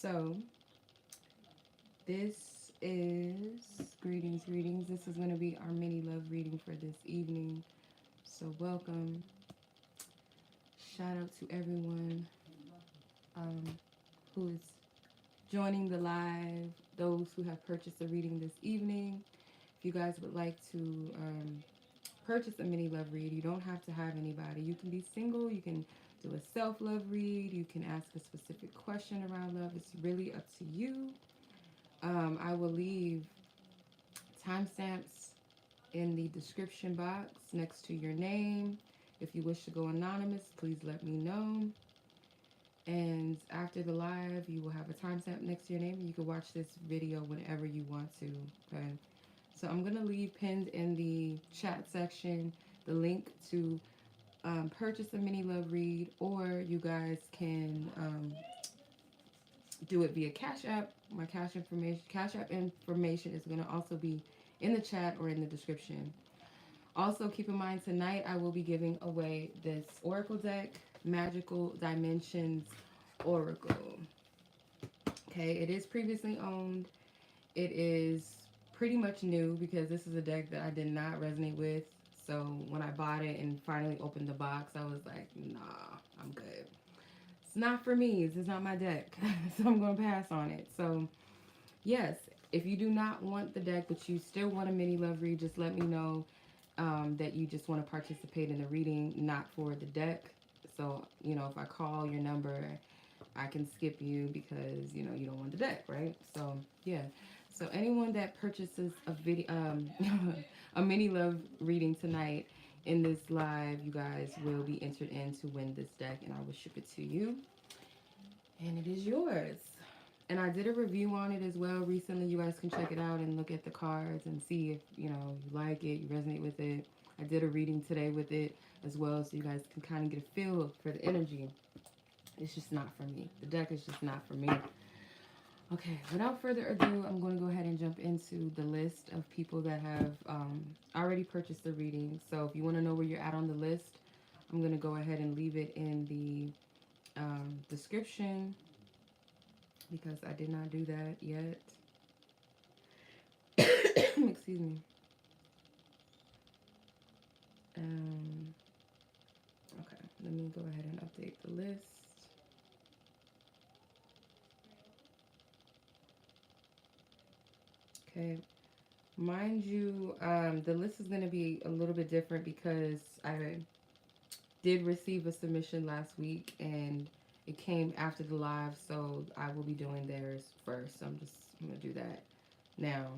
So this is greetings. This is going to be our mini love reading for this evening. So welcome. Shout out to everyone who is joining the live. Those who have purchased a reading this evening. If you guys would like to purchase a mini love read, you don't have to have anybody. You can be single. You can do a self-love read. You can ask a specific question around love. It's really up to you. I will leave timestamps in the description box next to your name. If you wish to go anonymous, please let me know. And after the live, you will have a timestamp next to your name. You can watch this video whenever you want to, okay? So I'm going to leave pinned in the chat section the link to purchase a mini love read, or you guys can do it via Cash App. My Cash App information is going to also be in the chat or in the description. Also, keep in mind tonight I will be giving away this Oracle deck, Magical Dimensions Oracle. Okay, it is previously owned. It is pretty much new because this is a deck that I did not resonate with. So when I bought it and finally opened the box, I was like, nah, I'm good. It's not for me. This is not my deck. So I'm going to pass on it. So yes, if you do not want the deck, but you still want a mini love read, just let me know that you just want to participate in the reading, not for the deck. So, you know, if I call your number, I can skip you because, you know, you don't want the deck, right? So, yeah. So anyone that purchases a video, a mini love reading tonight in this live, you guys will be entered in to win this deck, and I will ship it to you. And it is yours. And I did a review on it as well recently. You guys can check it out and look at the cards and see if, you know, you like it, you resonate with it. I did a reading today with it as well, so you guys can kind of get a feel for the energy. It's just not for me. The deck is just not for me. Okay, without further ado, I'm going to go ahead and jump into the list of people that have already purchased the reading. So if you want to know where you're at on the list, I'm going to go ahead and leave it in the description, because I did not do that yet. Excuse me. Okay, let me go ahead and update the list. Okay, mind you, the list is going to be a little bit different because I did receive a submission last week and it came after the live, so I will be doing theirs first. So I'm going to do that now.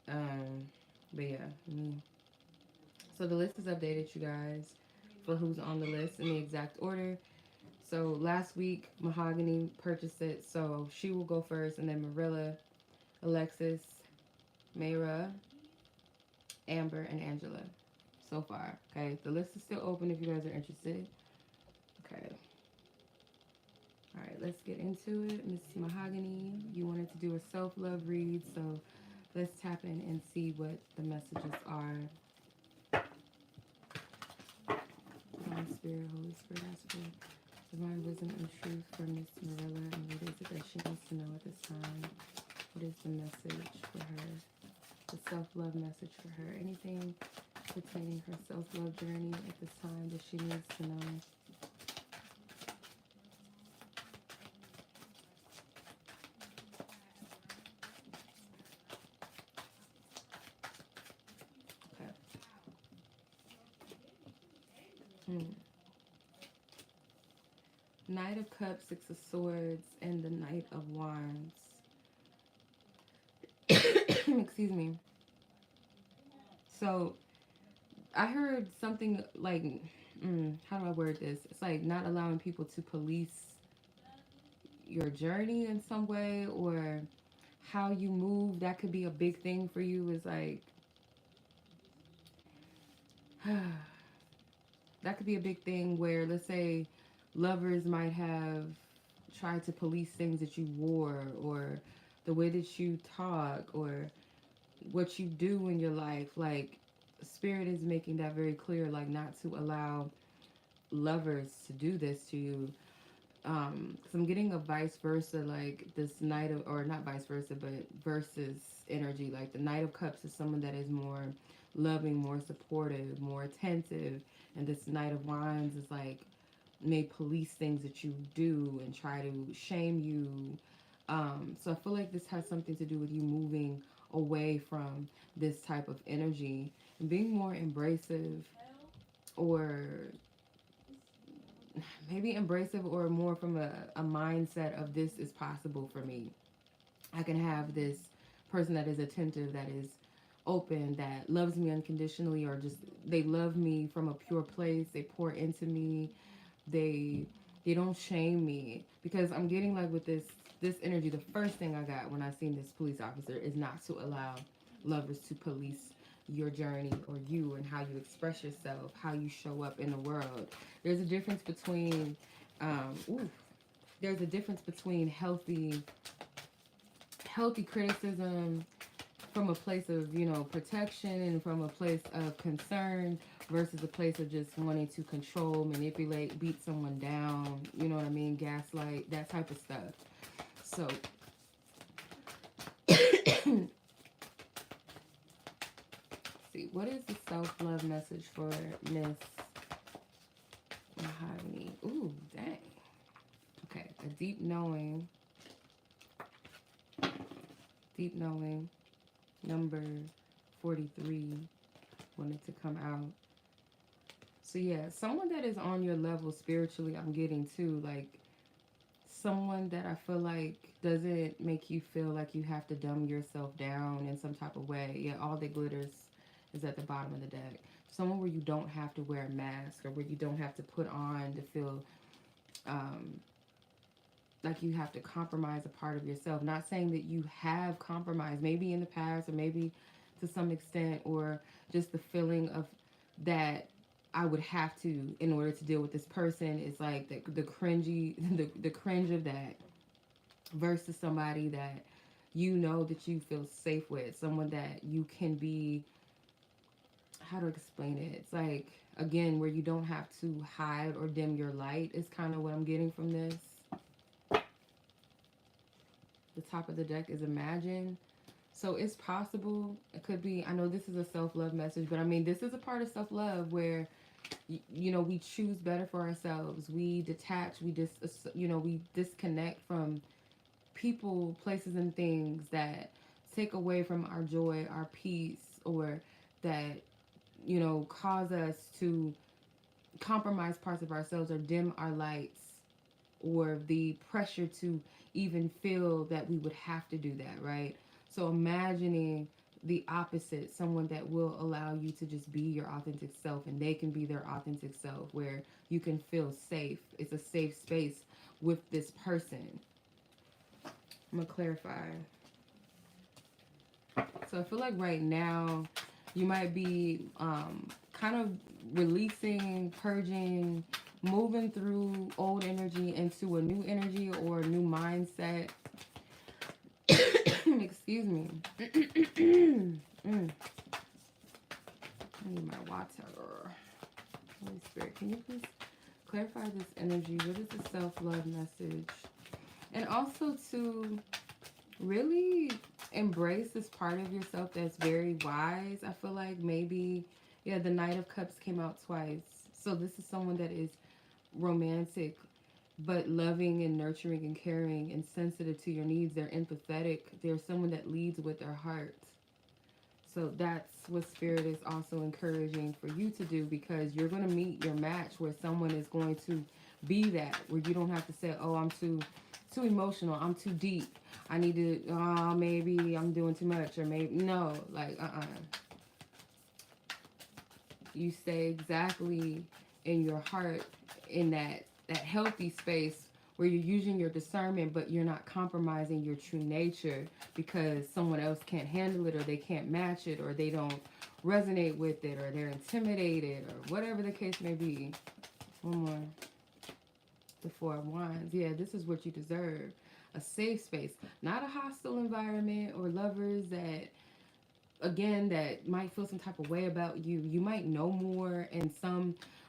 But yeah, so the list is updated, you guys, for who's on the list in the exact order. So last week, Mahogany purchased it, so she will go first, and then Mirela, Alexis, Mayra, Amber, and Angela so far. Okay, the list is still open if you guys are interested. Okay. All right, let's get into it. Miss Mahogany, you wanted to do a self-love read, so let's tap in and see what the messages are. Divine Spirit, Holy Spirit, ask for divine wisdom and truth for Miss Mirela, and what is it that she needs to know at this time? What is the message for her? The self-love message for her. Anything pertaining her self-love journey at this time that she needs to know? Knight of Cups, Six of Swords, and the Knight of Wands. Excuse me. So, I heard something like, how do I word this? It's like not allowing people to police your journey in some way, or how you move. That could be a big thing for you. Is like, that could be a big thing where, let's say, lovers might have tried to police things that you wore, or the way that you talk, or what you do in your life. Like, Spirit is making that very clear, like not to allow lovers to do this to you. Because I'm getting a vice versa, like this Knight of, or not vice versa, but versus energy. Like the Knight of Cups is someone that is more loving, more supportive, more attentive, and this Knight of Wands is like may police things that you do and try to shame you. So I feel like this has something to do with you moving away from this type of energy and being more embracive, or maybe embracive, or more from a mindset of this is possible for me. I can have this person that is attentive, that is open, that loves me unconditionally, or just they love me from a pure place. They pour into me. They they don't shame me, because I'm getting like with this energy. The first thing I got when I seen this police officer is not to allow lovers to police your journey or you and how you express yourself, how you show up in the world. There's a difference between there's a difference between healthy criticism from a place of, protection, and from a place of concern, versus a place of just wanting to control, manipulate, beat someone down, you know what I mean, gaslight, that type of stuff. So see, what is the self-love message for Miss Mahogany? Ooh, dang. Okay, a deep knowing, number 43 wanted to come out. So yeah, someone that is on your level spiritually, I'm getting too, like someone that I feel like doesn't make you feel like you have to dumb yourself down in some type of way. Yeah, all that glitters is at the bottom of the deck. Someone where you don't have to wear a mask, or where you don't have to put on to feel um, like you have to compromise a part of yourself. Not saying that you have compromised, maybe in the past, or maybe to some extent, or just the feeling of that I would have to in order to deal with this person is like the cringy, the cringe of that, versus somebody that you know that you feel safe with, someone that you can be, how to explain it? It's like, again, where you don't have to hide or dim your light is kind of what I'm getting from this. The top of the deck is imagine. So it's possible. It could be, I know this is a self-love message, but I mean, this is a part of self-love where, we choose better for ourselves. We detach, we disconnect from people, places, and things that take away from our joy, our peace, or that, cause us to compromise parts of ourselves or dim our lights, or the pressure to even feel that we would have to do that, right? So imagining the opposite, someone that will allow you to just be your authentic self, and they can be their authentic self, where you can feel safe. It's a safe space with this person. I'm going to clarify. So I feel like right now you might be kind of releasing, purging, moving through old energy into a new energy or a new mindset. Excuse me. I need my water. Holy Spirit, can you please clarify this energy? What is the self-love message? And also to really embrace this part of yourself that's very wise. I feel like maybe, yeah, the Knight of Cups came out twice. So this is someone that is romantic, but loving and nurturing and caring and sensitive to your needs. They're empathetic. They're someone that leads with their heart. So that's what Spirit is also encouraging for you to do, because you're going to meet your match where someone is going to be that, where you don't have to say, oh, I'm too emotional, I'm too deep, I need to, maybe I'm doing too much, or maybe, no, like, You stay exactly in your heart, in that healthy space where you're using your discernment, but you're not compromising your true nature because someone else can't handle it, or they can't match it, or they don't resonate with it, or they're intimidated, or whatever the case may be. One more. The Four of Wands. Yeah, this is what you deserve. A safe space. Not a hostile environment, or lovers that, again, that might feel some type of way about you. You might know more, and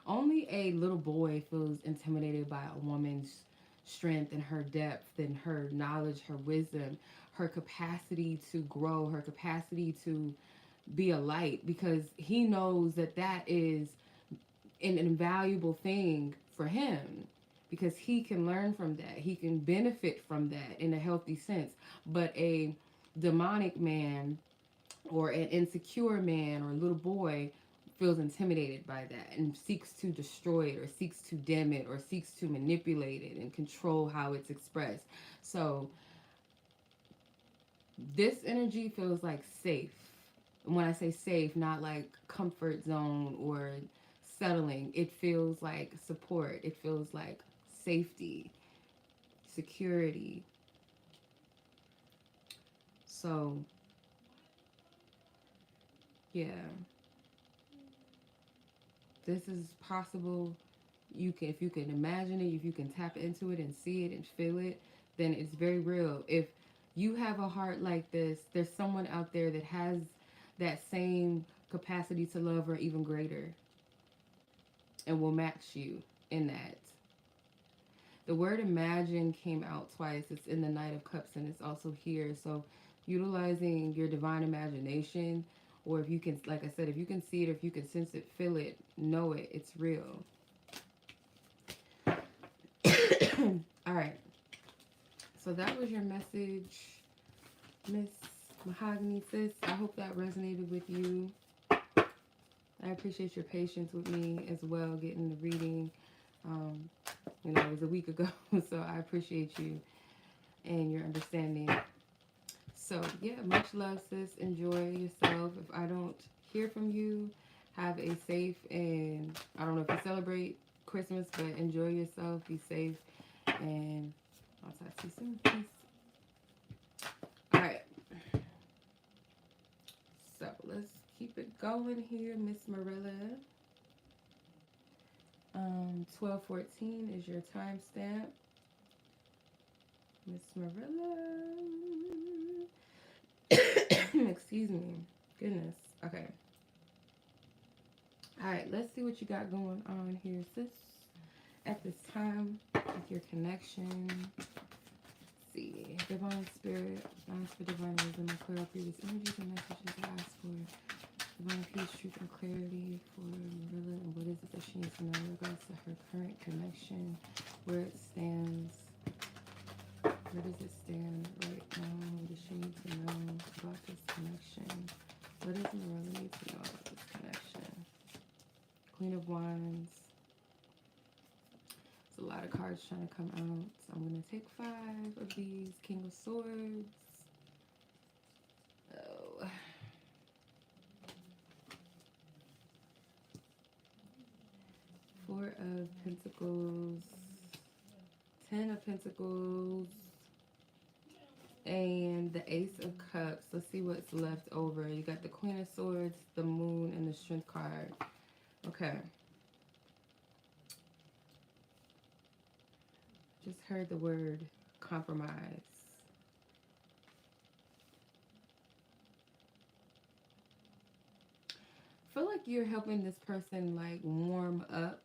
only a little boy feels intimidated by a woman's strength and her depth and her knowledge, her wisdom, her capacity to grow, her capacity to be a light, because he knows that that is an invaluable thing for him, because he can learn from that. He can benefit from that in a healthy sense. But a demonic man or an insecure man or little boy feels intimidated by that and seeks to destroy it or seeks to dim it or seeks to manipulate it and control how it's expressed. So this energy feels like safe. And when I say safe, not like comfort zone or settling, it feels like support. It feels like safety, security. So, yeah, this is possible. You can, if you can imagine it, if you can tap into it and see it and feel it, then it's very real. If you have a heart like this, there's someone out there that has that same capacity to love or even greater and will match you in that. The word imagine came out twice. It's in the Knight of Cups and it's also here. So utilizing your divine imagination, or if you can, like I said, if you can see it, if you can sense it, feel it, know it, it's real. All right. So that was your message, Miss Mahogany, sis. I hope that resonated with you. I appreciate your patience with me as well, getting the reading. You know, it was a week ago, so I appreciate you and your understanding. So, yeah, much love, sis. Enjoy yourself. If I don't hear from you, have a safe and, I don't know if you celebrate Christmas, but enjoy yourself. Be safe. And I'll talk to you soon. Peace. All right. So, let's keep it going here, Miss Mirela. 12:14 is your timestamp. Miss Mirela. Excuse me. Goodness. Okay. Alright, let's see what you got going on here, sis. At this time, with your connection. Let's see. Divine Spirit, ask for divine wisdom and clear up previous energies and messages to ask for. Divine peace, truth, and clarity for Mirela, and what is it that she needs to know in regards to her current connection, where it stands, where does it stand right now, what does she need to know about this connection, what does Mirela need to know about this connection. Queen of Wands. There's a lot of cards trying to come out, so I'm going to take 5 of these. King of Swords. Oh. Four of Pentacles, 10 of Pentacles, and the Ace of Cups. Let's see what's left over. You got the Queen of Swords, the Moon, and the Strength card. Okay. Just heard the word compromise. I feel like you're helping this person like warm up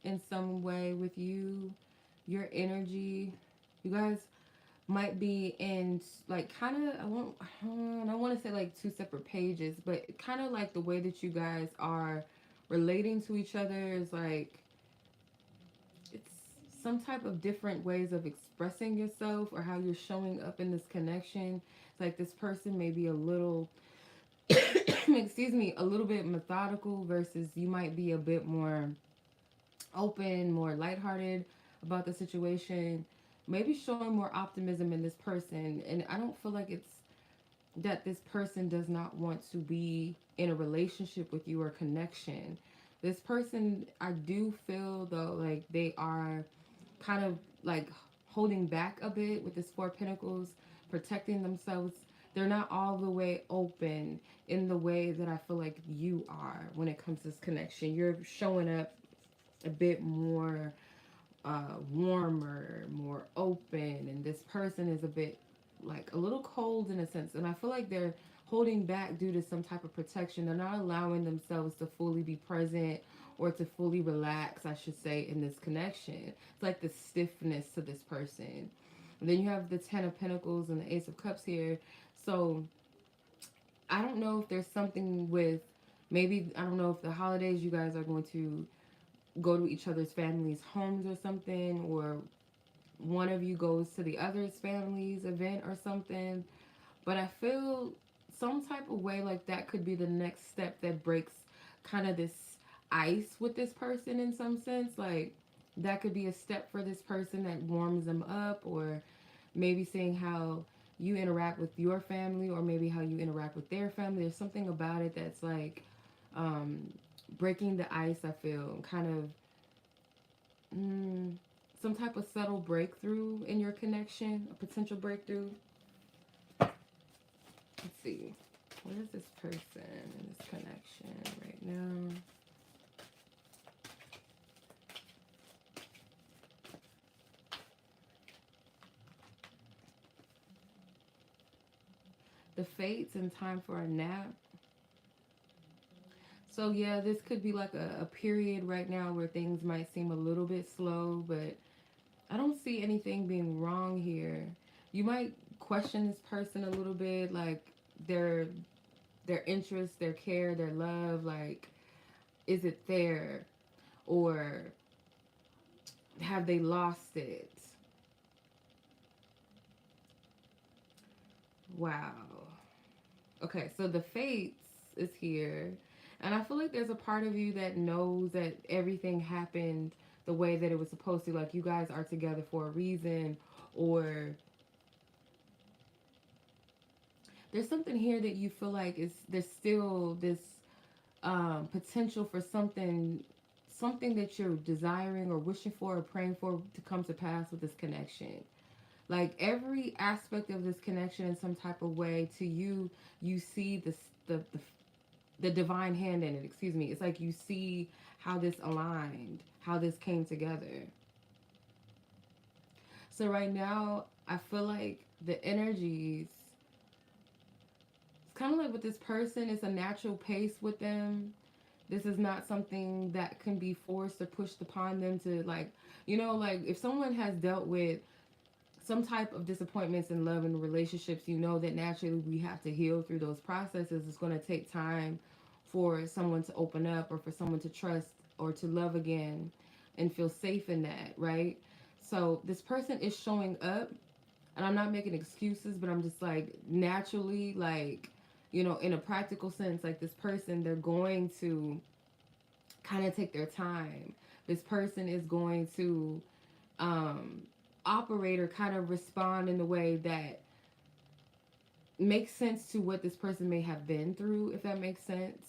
in some way with you, your energy. You guys might be in like kind of, I don't want to say like 2 separate pages, but kind of like the way that you guys are relating to each other is like, it's some type of different ways of expressing yourself or how you're showing up in this connection. It's like this person may be a little excuse me, a little bit methodical versus you might be a bit more open, more lighthearted about the situation, maybe showing more optimism in this person. And I don't feel like it's that this person does not want to be in a relationship with you or connection. This person, I do feel though like they are kind of like holding back a bit with this 4 of Pentacles, protecting themselves. They're not all the way open in the way that I feel like you are when it comes to this connection. You're showing up a bit more warmer, more open, and this person is a bit like a little cold in a sense. And I feel like they're holding back due to some type of protection. They're not allowing themselves to fully be present or to fully relax, I should say, in this connection. It's like the stiffness to this person. And then you have the Ten of Pentacles and the Ace of Cups here. So I don't know if there's something with, maybe, I don't know if the holidays you guys are going to go to each other's families' homes or something, or one of you goes to the other's family's event or something. But I feel some type of way like that could be the next step that breaks kind of this ice with this person in some sense. Like that could be a step for this person that warms them up, or maybe seeing how you interact with your family, or maybe how you interact with their family. There's something about it that's like breaking the ice, I feel. Kind of some type of subtle breakthrough in your connection, a potential breakthrough. Let's see. Where is this person in this connection right now? The fates and time for a nap. So yeah, this could be like a period right now where things might seem a little bit slow, but I don't see anything being wrong here. You might question this person a little bit, like their interest, their care, their love, like is it there, or have they lost it? Wow. Okay, so the fates is here. And I feel like there's a part of you that knows that everything happened the way that it was supposed to. Like you guys are together for a reason, or there's something here that you feel like is there's still this potential for something that you're desiring or wishing for or praying for to come to pass with this connection. Like every aspect of this connection in some type of way to you, you see this the divine hand in it. Excuse me. It's like you see how this aligned, how this came together. So right now, I feel like the energies, it's kind of like with this person, it's a natural pace with them. This is not something that can be forced or pushed upon them to, like, you know, like if someone has dealt with some type of disappointments in love and relationships, you know that naturally we have to heal through those processes. It's going to take time for someone to open up, or for someone to trust or to love again and feel safe in that, right? So this person is showing up, and I'm not making excuses, but I'm just like naturally, like, you know, in a practical sense, like this person, they're going to kind of take their time. This person is going to operate or kind of respond in the way that makes sense to what this person may have been through, if that makes sense.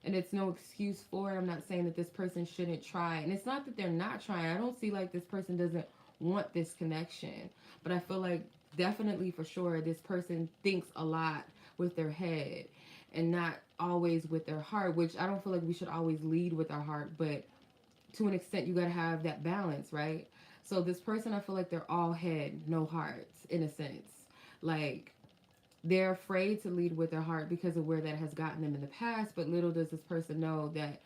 And it's no excuse for it. I'm not saying that this person shouldn't try. And it's not that they're not trying. I don't see like this person doesn't want this connection. But I feel like definitely for sure this person thinks a lot with their head and not always with their heart, which I don't feel like we should always lead with our heart. But to an extent, you got to have that balance, right? So this person, I feel like they're all head, no hearts, in a sense. Like, they're afraid to lead with their heart because of where that has gotten them in the past. But little does this person know that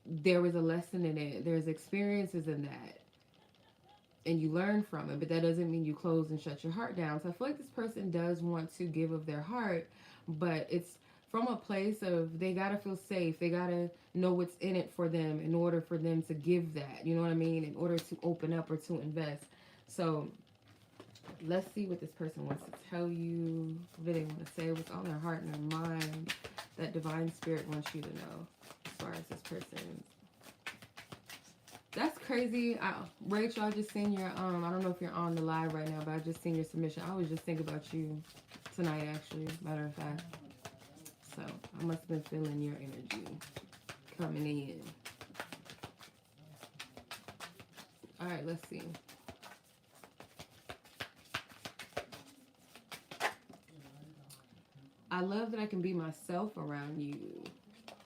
there was a lesson in it. There's experiences in that. And you learn from it. But that doesn't mean you close and shut your heart down. So I feel like this person does want to give of their heart. But it's from a place of they got to feel safe. They got to know what's in it for them in order for them to give that. You know what I mean? In order to open up or to invest. So let's see what this person wants to tell you. What do they want to say? What's on their heart and their mind that divine spirit wants you to know as far as this person. That's crazy. Rachel, I just seen your, I don't know if you're on the live right now, but I just seen your submission. I was just thinking about you tonight, actually, matter of fact. So I must have been feeling your energy coming in. All right, let's see. I love that I can be myself around you.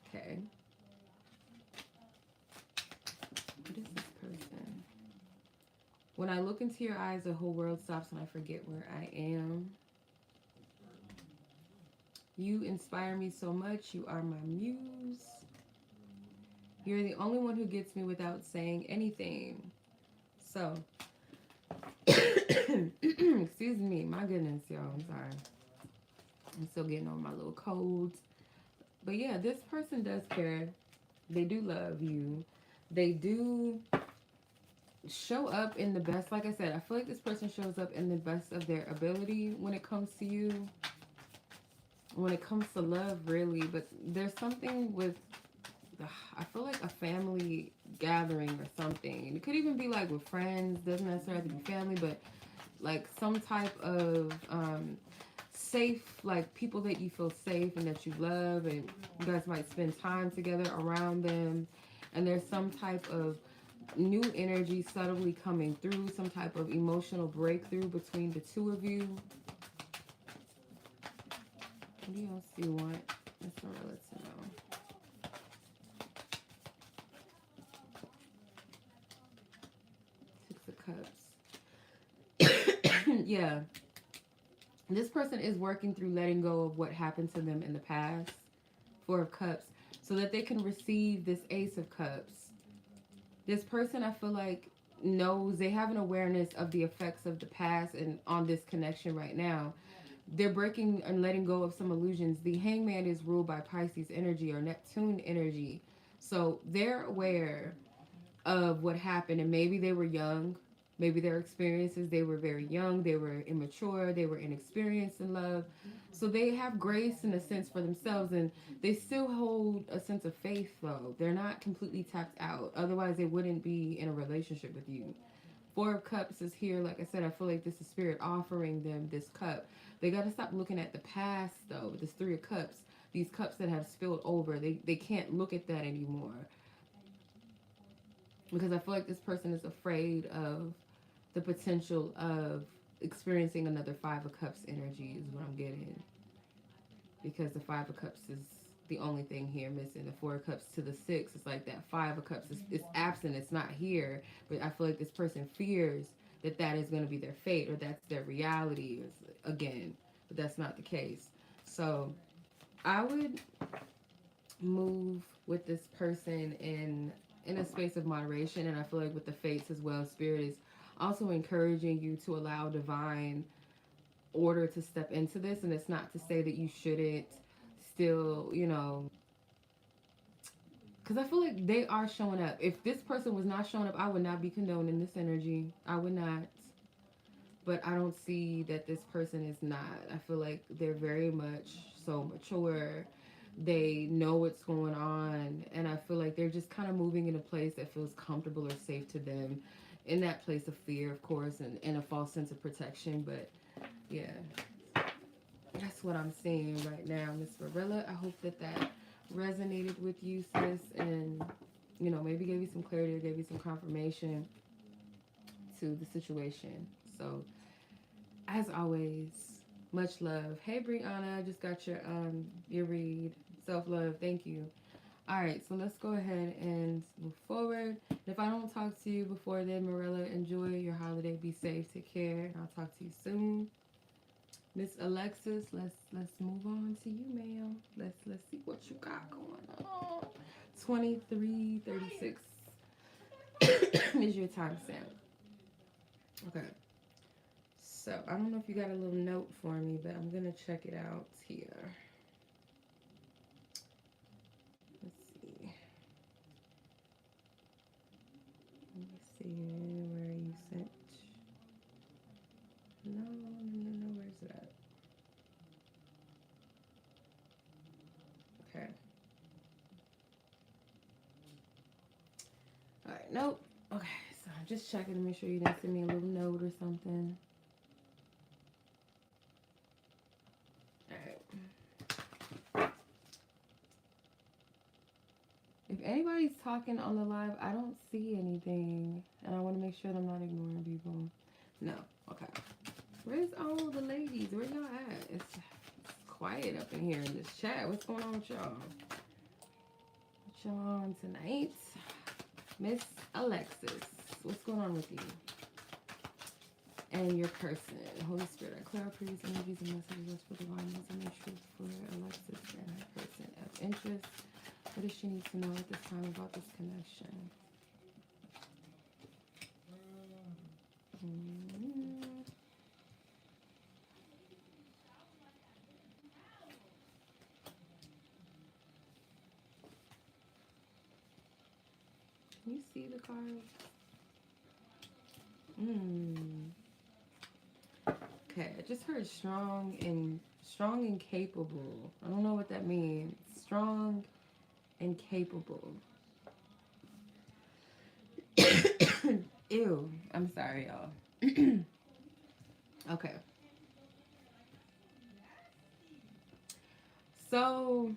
Okay. What is this person? When I look into your eyes, the whole world stops and I forget where I am. You inspire me so much. You are my muse. You're the only one who gets me without saying anything. So, excuse me. My goodness, y'all. I'm sorry. I'm still getting over my little colds. But yeah, this person does care. They do love you. They do show up in the best. Like I said, I feel like this person shows up in the best of their ability when it comes to you. When it comes to love, really. But there's something with, I feel like a family gathering or something. And it could even be like with friends. Doesn't necessarily have to be family, but like some type of safe, like people that you feel safe and that you love, and you guys might spend time together around them. And there's some type of new energy subtly coming through, some type of emotional breakthrough between the two of you. What do y'all see want Miss Mirela to know? Six of Cups. Yeah. This person is working through letting go of what happened to them in the past. Four of Cups. So that they can receive this Ace of Cups. This person, I feel like, knows, they have an awareness of the effects of the past and on this connection right now. They're breaking and letting go of some illusions. The Hangman is ruled by Pisces energy or Neptune energy. So they're aware of what happened, and maybe they were young. Maybe their experiences, they were very young, they were immature, they were inexperienced in love. So they have grace in a sense for themselves, and they still hold a sense of faith though. They're not completely tapped out. Otherwise they wouldn't be in a relationship with you. Four of Cups is here. Like I said, I feel like this is Spirit offering them this cup. They got to stop looking at the past though. This Three of Cups, these cups that have spilled over, they can't look at that anymore. Because I feel like this person is afraid of the potential of experiencing another Five of Cups energy is what I'm getting. Because the Five of Cups is the only thing here missing. The Four of Cups to the Six, it's like that Five of Cups is absent. It's not here. But I feel like this person fears that that is going to be their fate or that's their reality again. But that's not the case. So I would move with this person in a space of moderation. And I feel like with the fates as well, Spirit is also encouraging you to allow divine order to step into this. And it's not to say that you shouldn't still, you know, because I feel like they are showing up. If this person was not showing up, I would not be condoning this energy. I would not. But I don't see that this person is not. I feel like they're very much so mature. They know what's going on. And I feel like they're just kind of moving in a place that feels comfortable or safe to them. In that place of fear, of course, and a false sense of protection. But, yeah. That's what I'm seeing right now, Miss Mirela. I hope that that resonated with you, sis. And, you know, maybe gave you some clarity or gave you some confirmation to the situation. So, as always, much love. Hey, Breyonna, I just got your read. Self-love. Thank you. All right, so let's go ahead and move forward. If I don't talk to you before then, Mirela, enjoy your holiday. Be safe. Take care. And I'll talk to you soon. Miss Alexis, let's move on to you, ma'am. Let's see what you got going on. 23:36 is your timestamp. Okay. So I don't know if you got a little note for me, but I'm gonna check it out here. Where you sent. No, where's it at? Okay. Alright, nope. Okay, so I'm just checking to make sure you didn't send me a little note or something. Alright. If anybody's talking on the live, I don't see anything. And I want to make sure that I'm not ignoring people. No. Okay. Where's all the ladies? Where y'all at? It's quiet up in here in this chat. What's going on with y'all? What y'all on tonight? Miss Alexis. What's going on with you? And your person. Holy Spirit, I clear out previous energies and messages for divine wisdom and truth for Alexis and her person of interest. What does she need to know at this time about this connection? Can you see the cards? Okay, I just heard strong and capable. I don't know what that means. Strong and capable. Ew. I'm sorry, y'all. Okay. So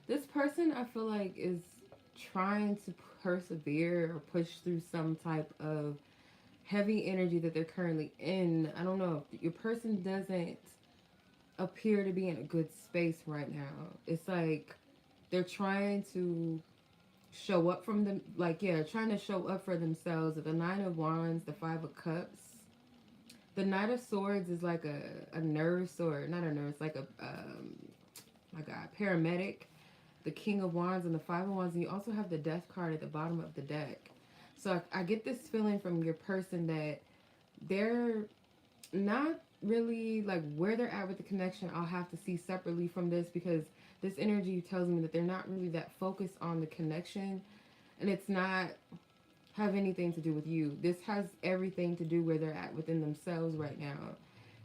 this person, I feel like, is trying to persevere or push through some type of heavy energy that they're currently in. I don't know. Your person doesn't appear to be in a good space right now. It's like they're trying to show up from them, like, yeah, trying to show up for themselves. The Nine of Wands, the Five of Cups. The Knight of Swords is like a nurse, or not a nurse, like a paramedic. The King of Wands and the Five of Wands, and you also have the Death card at the bottom of the deck. So I get this feeling from your person that they're not really, like, where they're at with the connection. I'll have to see separately from this, because this energy tells me that they're not really that focused on the connection, and it's not have anything to do with you. This has everything to do where they're at within themselves right now.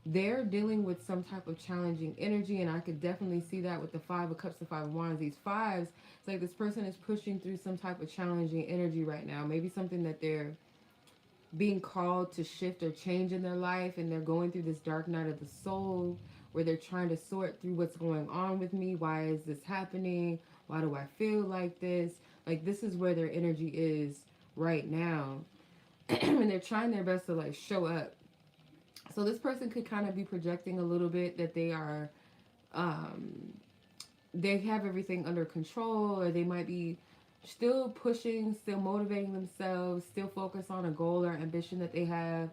They're dealing with some type of challenging energy, and I could definitely see that with the Five of Cups and Five of Wands. These fives, it's like this person is pushing through some type of challenging energy right now. Maybe something that they're being called to shift or change in their life, and they're going through this dark night of the soul where they're trying to sort through what's going on with me. Why is this happening? Why do I feel like this? Like, this is where their energy is right now. And they're trying their best to, like, show up. So this person could kind of be projecting a little bit that they are, they have everything under control, or they might be still pushing, still motivating themselves, still focused on a goal or ambition that they have,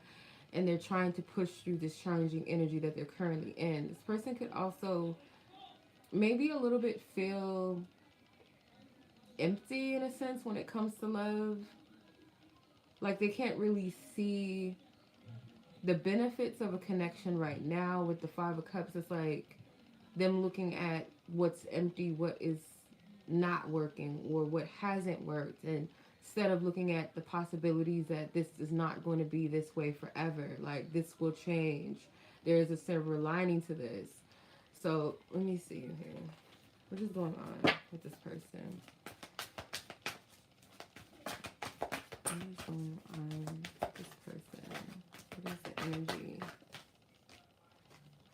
and they're trying to push through this challenging energy that they're currently in. This person could also maybe a little bit feel empty in a sense when it comes to love. Like, they can't really see the benefits of a connection right now. With the Five of Cups, it's like them looking at what's empty, what is not working, or what hasn't worked, and instead of looking at the possibilities that this is not going to be this way forever, like, this will change. There is a silver lining to this. So let me see here. What is going on with this person? What is going on with this person? What is the energy?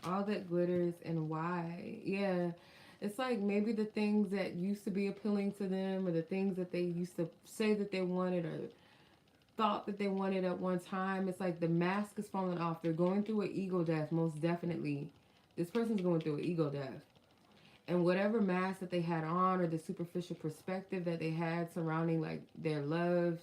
All that glitters and why? Yeah, it's like maybe the things that used to be appealing to them, or the things that they used to say that they wanted, or thought that they wanted at one time. It's like the mask is falling off. They're going through an ego death, most definitely. This person's going through an ego death. And whatever mask that they had on, or the superficial perspective that they had surrounding, like, their love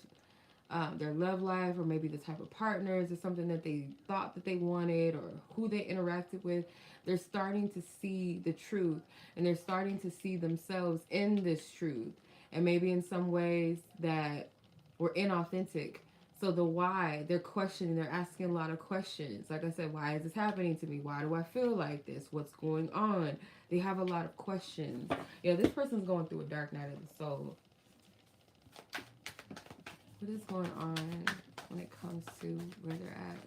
life, or maybe the type of partners or something that they thought that they wanted, or who they interacted with, they're starting to see the truth, and they're starting to see themselves in this truth, and maybe in some ways that were inauthentic. So the why, they're questioning, they're asking a lot of questions. Like I said, why is this happening to me? Why do I feel like this? What's going on? They have a lot of questions. Yeah, this person's going through a dark night of the soul. What is going on when it comes to where they're at?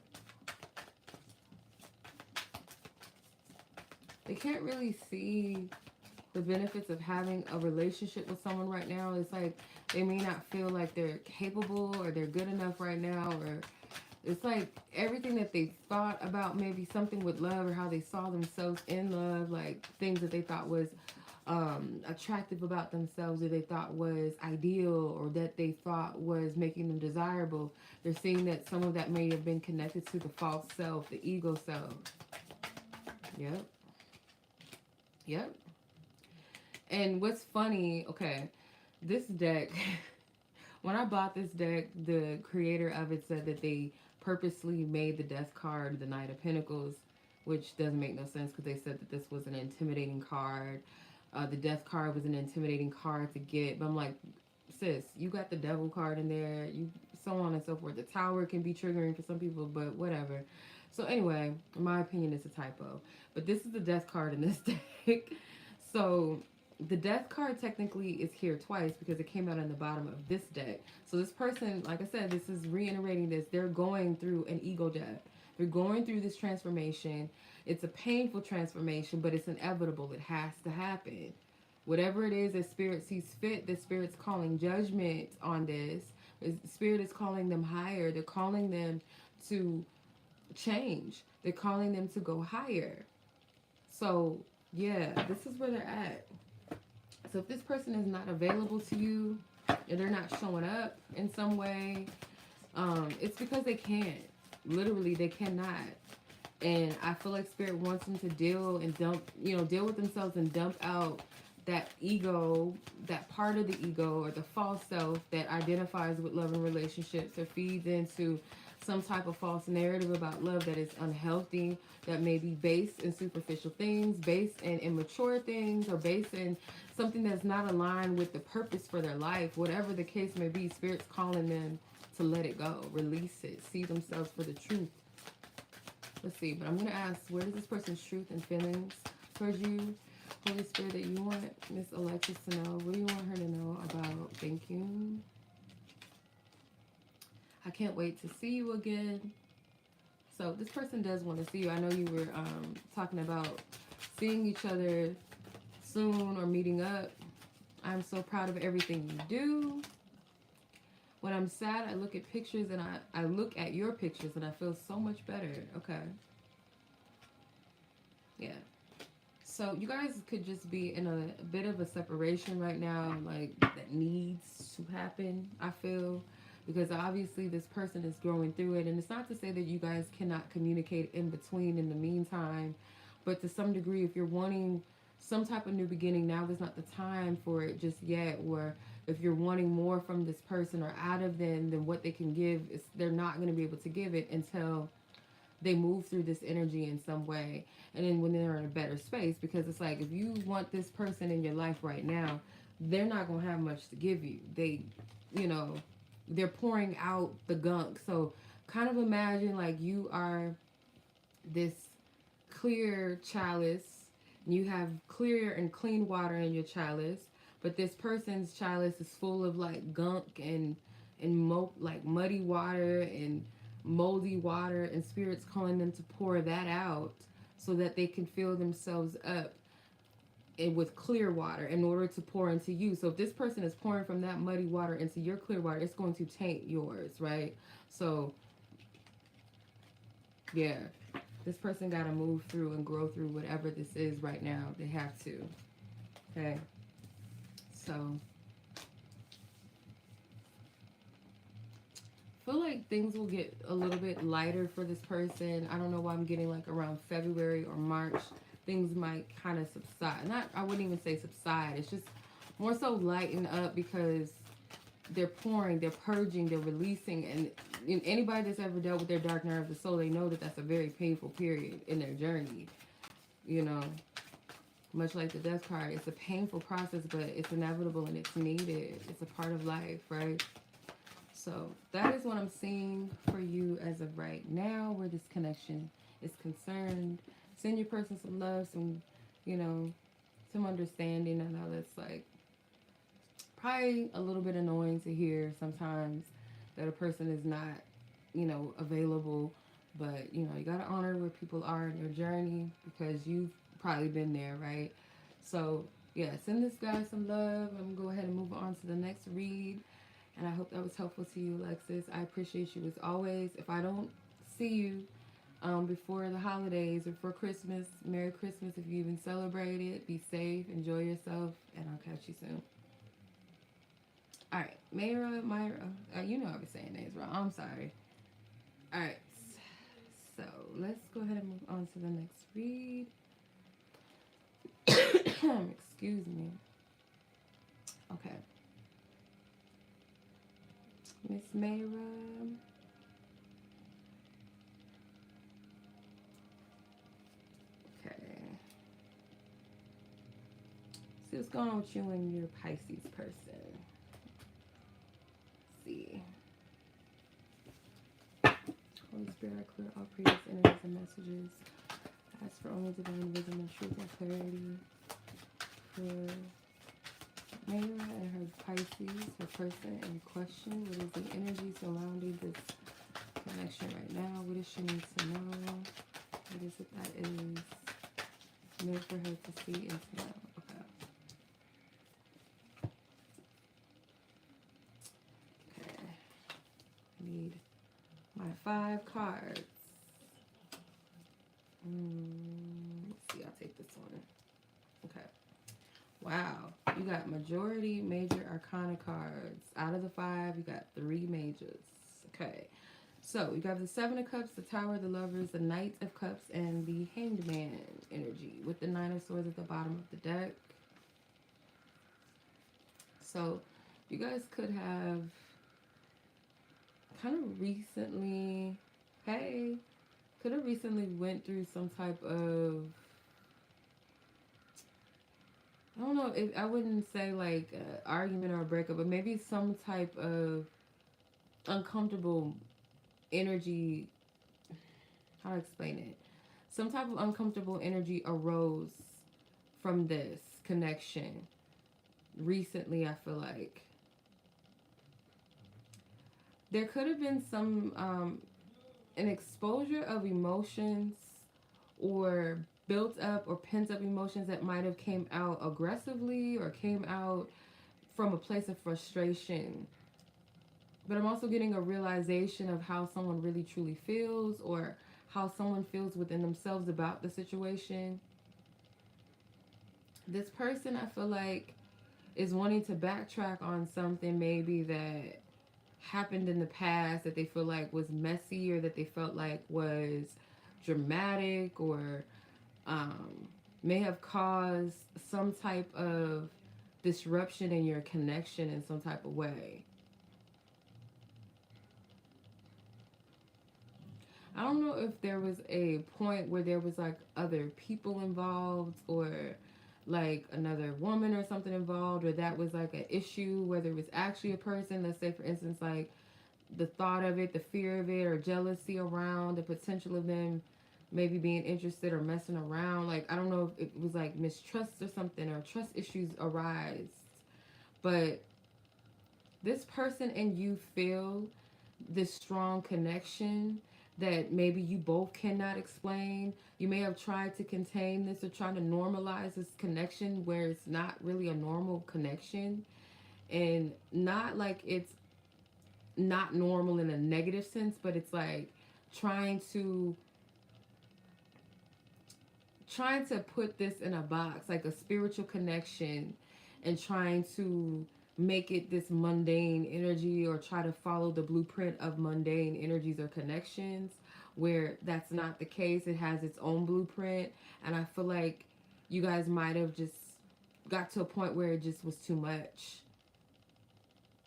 They can't really see the benefits of having a relationship with someone right now. It's like they may not feel like they're capable, or they're good enough right now, or it's like everything that they thought about maybe something with love, or how they saw themselves in love, like things that they thought was attractive about themselves, or they thought was ideal, or that they thought was making them desirable. They're seeing that some of that may have been connected to the false self, the ego self. Yep. Yep. And what's funny, okay, this deck, when I bought this deck, the creator of it said that they purposely made the Death card the Knight of Pentacles which doesn't make no sense because they said that this was an intimidating card. The death card was an intimidating card to get, but I'm like, sis, you got the devil card in there, you so on and so forth. The tower can be triggering for some people, but whatever. So anyway, in my opinion, it's a typo. But this is the death card in this deck. So the death card technically is here twice because it came out on the bottom of this deck. So this person, like I said, this is reiterating this. They're going through an ego death. They're going through this transformation. It's a painful transformation, but it's inevitable. It has to happen. Whatever it is that Spirit sees fit, the Spirit's calling judgment on this. Spirit is calling them higher. They're calling them to change. They're calling them to go higher. So, yeah, this is where they're at. So if this person is not available to you, and they're not showing up in some way, it's because they can't. Literally, they cannot. And I feel like Spirit wants them to deal with themselves and dump out that ego, that part of the ego or the false self that identifies with love and relationships or feeds into some type of false narrative about love that is unhealthy, that may be based in superficial things, based in immature things, or based in something that's not aligned with the purpose for their life. Whatever the case may be, Spirit's calling them to let it go, release it, see themselves for the truth. Let's see, but I'm going to ask, where does this person's truth and feelings towards you, Holy Spirit, that you want Miss Alexis to know? What do you want her to know about? Thank you. I can't wait to see you again. So this person does want to see you. I know you were talking about seeing each other soon or meeting up. I'm so proud of everything you do. When I'm sad, I look at pictures and I look at your pictures and I feel so much better. Okay. Yeah. So you guys could just be in a bit of a separation right now, like that needs to happen, I feel. Because obviously this person is growing through it. And it's not to say that you guys cannot communicate in between in the meantime. But to some degree, if you're wanting some type of new beginning, now is not the time for it just yet. Or if you're wanting more from this person or out of them than what they can give, they're not going to be able to give it until they move through this energy in some way. And then when they're in a better space, because it's like, if you want this person in your life right now, they're not going to have much to give you. They're pouring out the gunk. So kind of imagine like you are this clear chalice. You have clear and clean water in your chalice. But this person's chalice is full of like gunk and like muddy water and moldy water. And Spirit's calling them to pour that out so that they can fill themselves up and with clear water in order to pour into you. So if this person is pouring from that muddy water into your clear water, it's going to taint yours, right? So yeah, this person got to move through and grow through whatever this is right now. They have to. Okay. So I feel like things will get a little bit lighter for this person. I don't know why I'm getting like around February or March. Things might kind of subside. I wouldn't even say subside. It's just more so lighten up because they're pouring, they're purging, they're releasing. And anybody that's ever dealt with their dark night of the soul, they know that that's a very painful period in their journey. Much like the death card, it's a painful process, but it's inevitable and it's needed. It's a part of life, right? So that is what I'm seeing for you as of right now, where this connection is concerned. Send your person some love, some understanding. I know that's like probably a little bit annoying to hear sometimes that a person is not, available. But, you got to honor where people are in their journey because you've probably been there, right? So, yeah, send this guy some love. I'm going to go ahead and move on to the next read. And I hope that was helpful to you, Alexis. I appreciate you as always. If I don't see you before the holidays or for Christmas, Merry Christmas if you even celebrate it. Be safe, enjoy yourself, and I'll catch you soon. Alright, Mayra. You know I was saying names wrong. I'm sorry. Alright, so let's go ahead and move on to the next read. Excuse me. Okay. Miss Mayra. see what's going on with you and your Pisces person. Let's see. Holy Spirit, I clear all previous energies and messages. Ask for only divine wisdom and truth and clarity for Mayra and her Pisces, her person in question. What is the energy surrounding this connection right now? What does she need to know? What is it that is meant for her to see and to know? Okay. Okay. I need my 5 cards. Let's see, I'll take this one. Okay. Wow. You got majority major arcana cards. Out of the 5, you got 3 majors. Okay. So you got the 7 of Cups, the Tower of the Lovers, the Knight of Cups, and the Hanged Man energy with the 9 of Swords at the bottom of the deck. So you guys could have kind of recently, could have recently went through some type of, I don't know, if I wouldn't say like an argument or a breakup, but maybe some type of uncomfortable energy. How to explain it? Some type of uncomfortable energy arose from this connection recently. I feel like there could have been some an exposure of emotions or built up or pent up emotions that might have came out aggressively or came out from a place of frustration. But I'm also getting a realization of how someone really truly feels, or how someone feels within themselves about the situation. This person, I feel like, is wanting to backtrack on something maybe that happened in the past that they feel like was messy, or that they felt like was dramatic, or may have caused some type of disruption in your connection in some type of way. I don't know if there was a point where there was like other people involved, or like another woman or something involved, or that was like an issue, whether it was actually a person. Let's say, for instance, like the thought of it, the fear of it, or jealousy around the potential of them maybe being interested or messing around. Like, I don't know if it was like mistrust or something, or trust issues arise. But this person and you feel this strong connection that maybe you both cannot explain. You may have tried to contain this or trying to normalize this connection where it's not really a normal connection. And not like it's not normal in a negative sense, but it's like trying to put this in a box, like a spiritual connection, and trying to make it this mundane energy, or try to follow the blueprint of mundane energies or connections, where that's not the case. It has its own blueprint. And I feel like you guys might have just got to a point where it just was too much,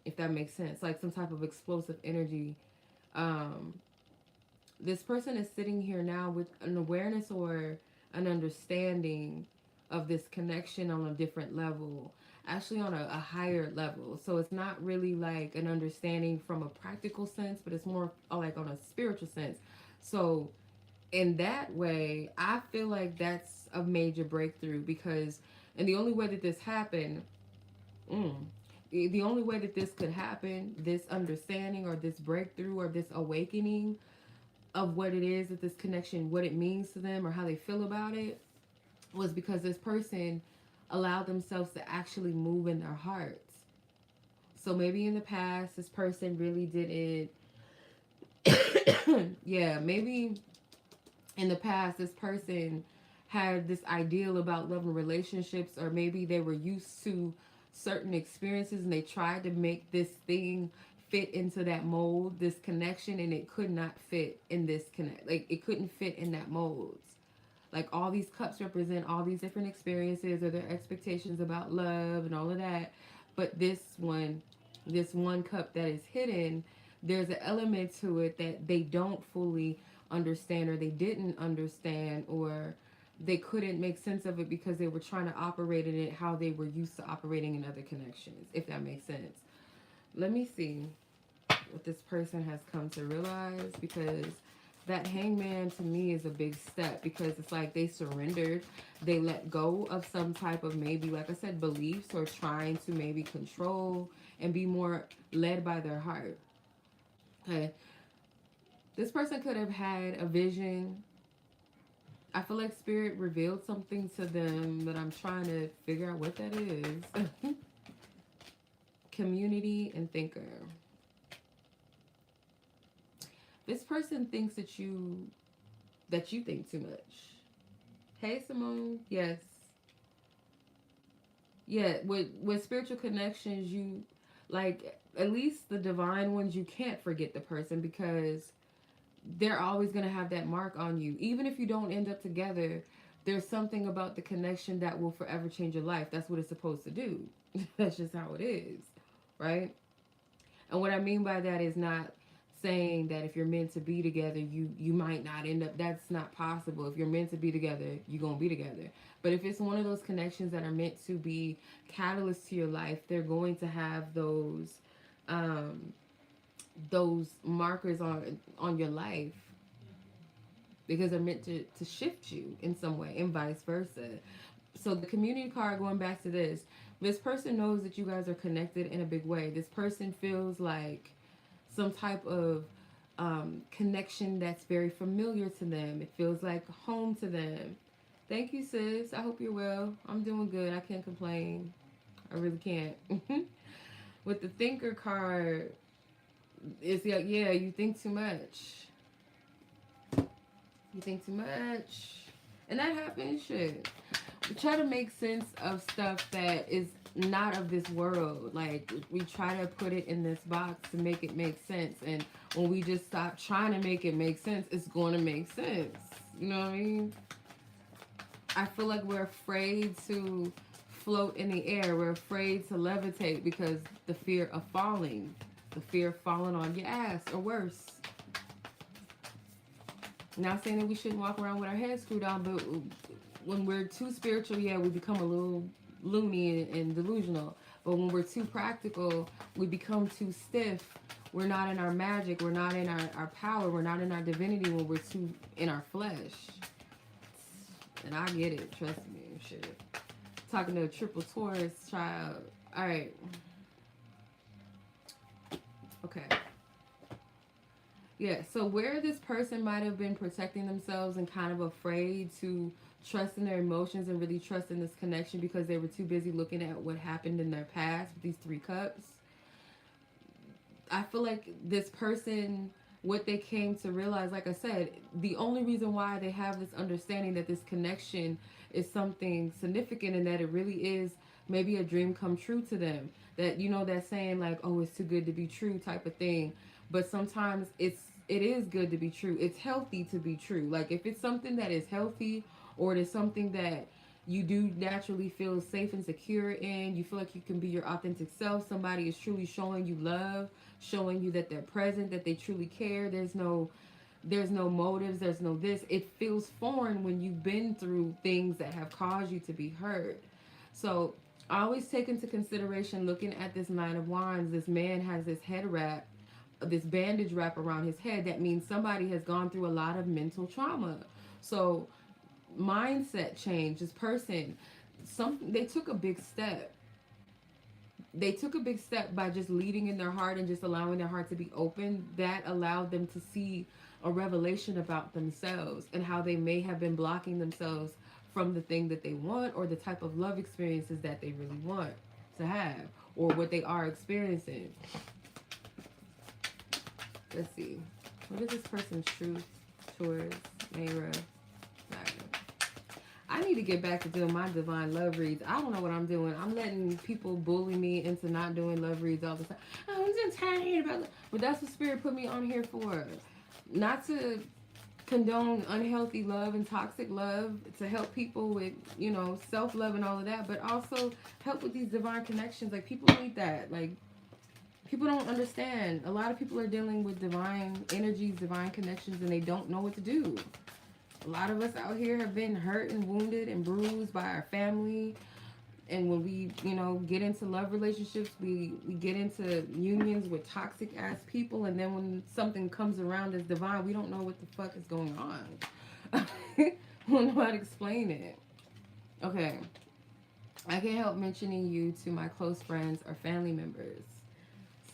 if that makes sense, like some type of explosive energy. This person is sitting here now with an awareness or an understanding of this connection on a different level, actually on a higher level. So it's not really like an understanding from a practical sense, but it's more like on a spiritual sense. So in that way, I feel like that's a major breakthrough, because, and the only way that this happened, the only way that this could happen, this understanding or this breakthrough or this awakening of what it is that this connection, what it means to them or how they feel about it, was because this person allowed themselves to actually move in their hearts. So maybe in the past, this person really didn't, yeah, maybe in the past, this person had this ideal about love and relationships, or maybe they were used to certain experiences and they tried to make this thing fit into that mold, this connection, and it could not fit in this like it couldn't fit in that mold. Like, all these cups represent all these different experiences or their expectations about love and all of that. But this one cup that is hidden, there's an element to it that they don't fully understand, or they didn't understand, or they couldn't make sense of it because they were trying to operate in it how they were used to operating in other connections, if that makes sense. Let me see what this person has come to realize, because that hangman to me is a big step, because it's like they surrendered, they let go of some type of, maybe like I said, beliefs, or trying to maybe control and be more led by their heart. Okay, this person could have had a vision. I feel like spirit revealed something to them, but I'm trying to figure out what that is. Community and thinker. This person thinks that you think too much. Hey, Simone. Yes. Yeah, with spiritual connections, you, like, at least the divine ones, you can't forget the person, because they're always going to have that mark on you. Even if you don't end up together, there's something about the connection that will forever change your life. That's what it's supposed to do. That's just how it is, right? And what I mean by that is not saying that if you're meant to be together, you might not end up. That's not possible. If you're meant to be together, you're going to be together. But if it's one of those connections that are meant to be catalysts to your life, they're going to have those markers on your life, because they're meant to shift you in some way, and vice versa. So the community card, going back to this person knows that you guys are connected in a big way. This person feels like some type of connection that's very familiar to them. It feels like home to them. Thank you, sis. I hope you're well. I'm doing good. I can't complain. I really can't. With the thinker card, it's like, yeah, you think too much. You think too much. And that happens, shit. We try to make sense of stuff that is not of this world. Like, we try to put it in this box to make it make sense. And when we just stop trying to make it make sense, it's going to make sense. You know what I mean? I feel like we're afraid to float in the air. We're afraid to levitate because the fear of falling. The fear of falling on your ass, or worse. Not saying that we shouldn't walk around with our heads screwed on, but when we're too spiritual, yeah, we become a little loony and delusional. But when we're too practical, we become too stiff. We're not in our magic. We're not in our power. We're not in our divinity when we're too in our flesh. And I get it. Trust me. Shit. Talking to a triple Taurus child. All right. Okay. Yeah, so where this person might have been protecting themselves and kind of afraid to trust in their emotions and really trust in this connection because they were too busy looking at what happened in their past with these 3 cups. I feel like this person, what they came to realize, like I said, the only reason why they have this understanding that this connection is something significant and that it really is maybe a dream come true to them. That, you know, that saying like, oh, it's too good to be true type of thing. But sometimes it is good to be true. It's healthy to be true. Like, if it's something that is healthy, or it is something that you do naturally feel safe and secure in, you feel like you can be your authentic self, somebody is truly showing you love, showing you that they're present, that they truly care, there's no motives, there's no this. It feels foreign when you've been through things that have caused you to be hurt. So I always take into consideration, looking at this 9 of Wands, this man has this head wrap, this bandage wrap around his head. That means somebody has gone through a lot of mental trauma. So mindset change. This person, they took a big step. They took a big step by just leading in their heart and just allowing their heart to be open. That allowed them to see a revelation about themselves and how they may have been blocking themselves from the thing that they want, or the type of love experiences that they really want to have, or what they are experiencing. Let's see. What is this person's truth towards Mayra? I need to get back to doing my divine love reads. I don't know what I'm doing. I'm letting people bully me into not doing love reads all the time. Oh, I'm just tired about it. But that's what Spirit put me on here for. Not to condone unhealthy love and toxic love, to help people with, you know, self-love and all of that, but also help with these divine connections. Like, people need that. Like, people don't understand. A lot of people are dealing with divine energies, divine connections, and they don't know what to do. A lot of us out here have been hurt and wounded and bruised by our family. And when we, you know, get into love relationships, we get into unions with toxic ass people. And then when something comes around as divine, we don't know what the fuck is going on. We don't know how to explain it. Okay. I can't help mentioning you to my close friends or family members.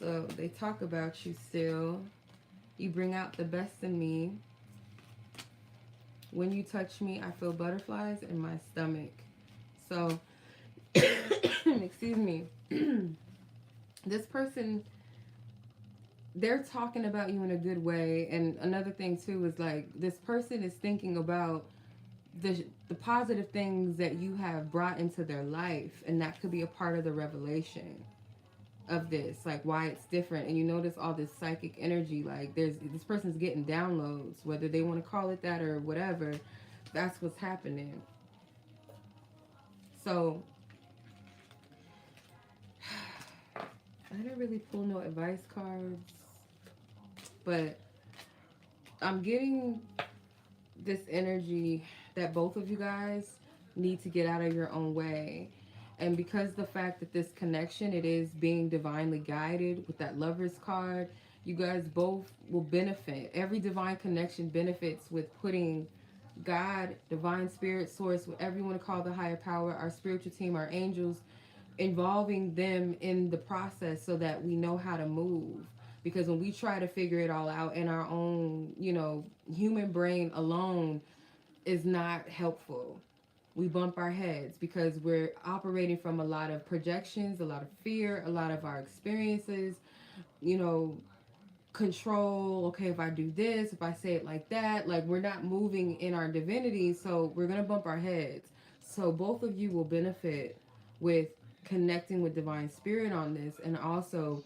So they talk about you still. You bring out the best in me. When you touch me, I feel butterflies in my stomach. So, excuse me. This person, they're talking about you in a good way. And another thing too is like, this person is thinking about the positive things that you have brought into their life. And that could be a part of the revelation of this, like why it's different. And you notice all this psychic energy, like this person's getting downloads, whether they want to call it that or whatever. That's what's happening. So I didn't really pull no advice cards, but I'm getting this energy that both of you guys need to get out of your own way. And because the fact that this connection, it is being divinely guided with that Lover's card, you guys both will benefit. Every divine connection benefits with putting God, divine spirit, source, whatever you want to call the higher power, our spiritual team, our angels, involving them in the process so that we know how to move. Because when we try to figure it all out in our own, you know, human brain alone is not helpful. We bump our heads because we're operating from a lot of projections, a lot of fear, a lot of our experiences, you know, control. Okay, if I do this, if I say it like that, like we're not moving in our divinity, so we're going to bump our heads. So both of you will benefit with connecting with divine spirit on this, and also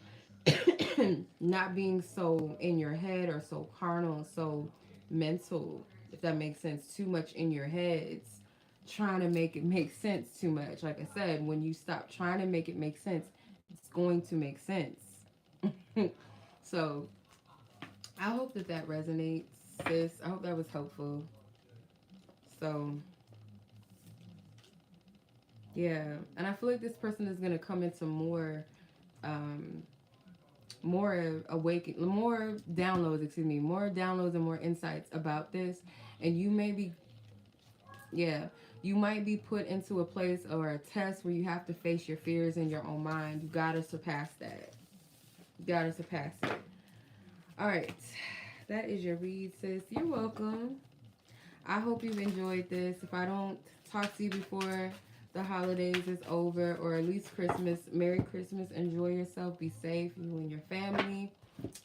not being so in your head or so carnal, so mental, if that makes sense, too much in your heads, trying to make it make sense too much. Like I said, when you stop trying to make it make sense, it's going to make sense. So I hope that that resonates, sis. I hope that was helpful. So yeah, and I feel like this person is going to come into more more more downloads, more downloads and more insights about this. And you may be, yeah, you might be put into a place or a test where you have to face your fears in your own mind. You gotta surpass that. You gotta surpass it. All right, that is your read, sis. You're welcome. I hope you've enjoyed this. If I don't talk to you before the holidays is over, or at least Christmas, Merry Christmas. Enjoy yourself. Be safe, you and your family.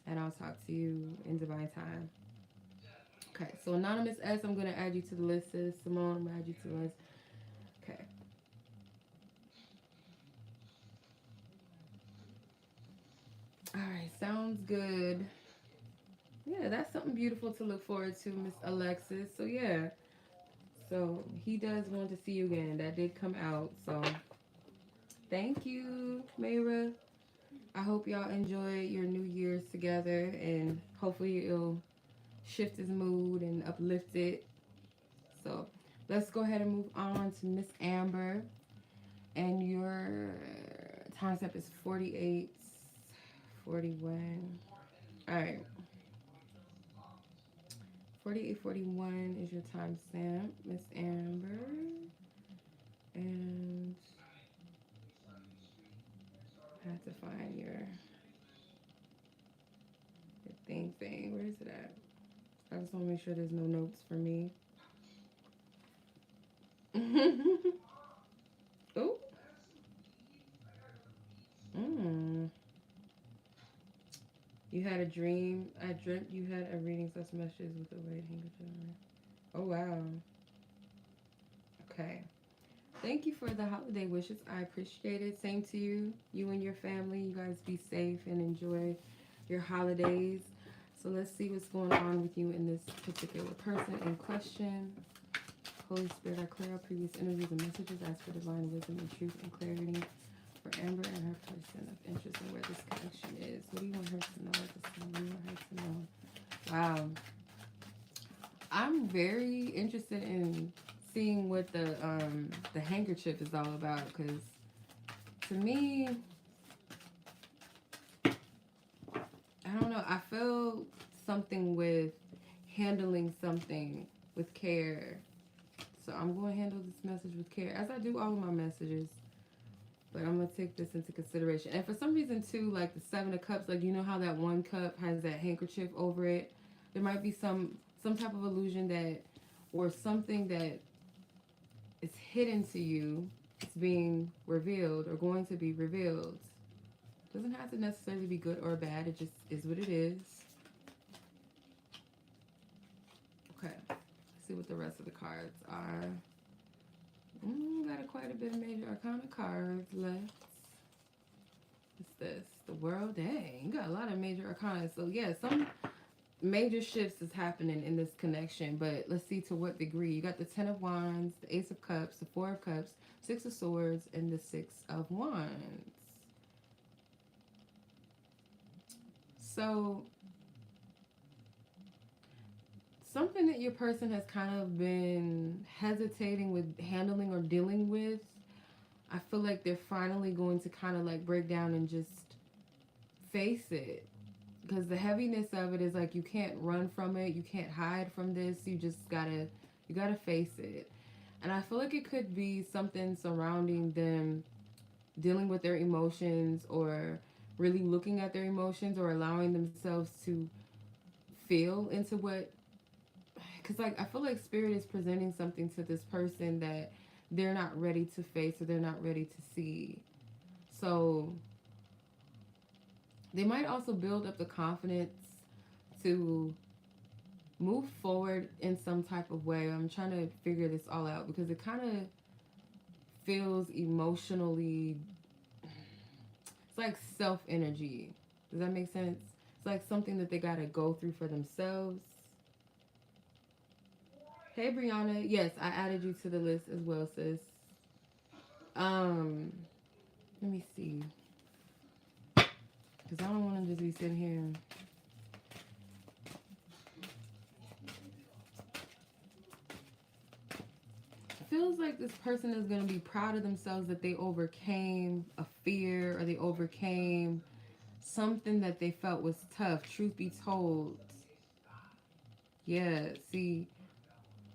And I'll talk to you in divine time. Okay, so Anonymous S, I'm going to add you to the list, sis. Simone, I'm going to add you to the list. Okay. All right, sounds good. Yeah, that's something beautiful to look forward to, Miss Alexis. So, yeah. So, he does want to see you again. That did come out. So, thank you, Mayra. I hope y'all enjoy your New Year's together. And hopefully it'll shift his mood and uplift it. So, let's go ahead and move on to Miss Amber. And your time step is 48:41. All right. 48:41 is your timestamp, Miss Amber. And I have to find your thing. Where is it at? I just want to make sure there's no notes for me. Oh. You had a dream. I dreamt you had a reading / messages with a red handkerchief. Oh, wow. Okay. Thank you for the holiday wishes. I appreciate it. Same to you. You and your family. You guys be safe and enjoy your holidays. So let's see what's going on with you in this particular person in question. Holy Spirit, I clear out previous energies and messages. Ask for divine wisdom and truth and clarity for Amber and her person of interest and where this connection is. What do you want her to know? What do you want her to know? Wow. I'm very interested in seeing what the handkerchief is all about, because to me, I don't know, I feel something with handling something with care. So I'm going to handle this message with care, as I do all of my messages. But I'm going to take this into consideration. And for some reason, too, like the Seven of Cups, like, you know how that one cup has that handkerchief over it? There might be some type of illusion that, or something that is hidden to you. It's being revealed or going to be revealed. Doesn't have to necessarily be good or bad. It just is what it is. Okay. Let's see what the rest of the cards are. Got quite a bit of major arcana cards left. What's this? The world. Dang, you got a lot of major arcana. So yeah, some major shifts is happening in this connection, but let's see to what degree. You got the Ten of Wands, the Ace of Cups, the Four of Cups, Six of Swords, and the Six of Wands. So something that your person has kind of been hesitating with handling or dealing with, I feel like they're finally going to kind of like break down and just face it. Because the heaviness of it is like you can't run from it, you can't hide from this, you gotta face it. And I feel like it could be something surrounding them dealing with their emotions, or really looking at their emotions, or allowing themselves to feel into what, because like I feel like Spirit is presenting something to this person that they're not ready to face, or they're not ready to see. So they might also build up the confidence to move forward in some type of way. I'm trying to figure this all out, because it kind of feels emotionally, it's like self energy. Does that make sense? It's like something that they got to go through for themselves. Hey, Breyonna. Yes, I added you to the list as well, sis. Let me see. Because I don't want to just be sitting here. It feels like this person is going to be proud of themselves that they overcame a fear, or they overcame something that they felt was tough. Truth be told. Yeah, see,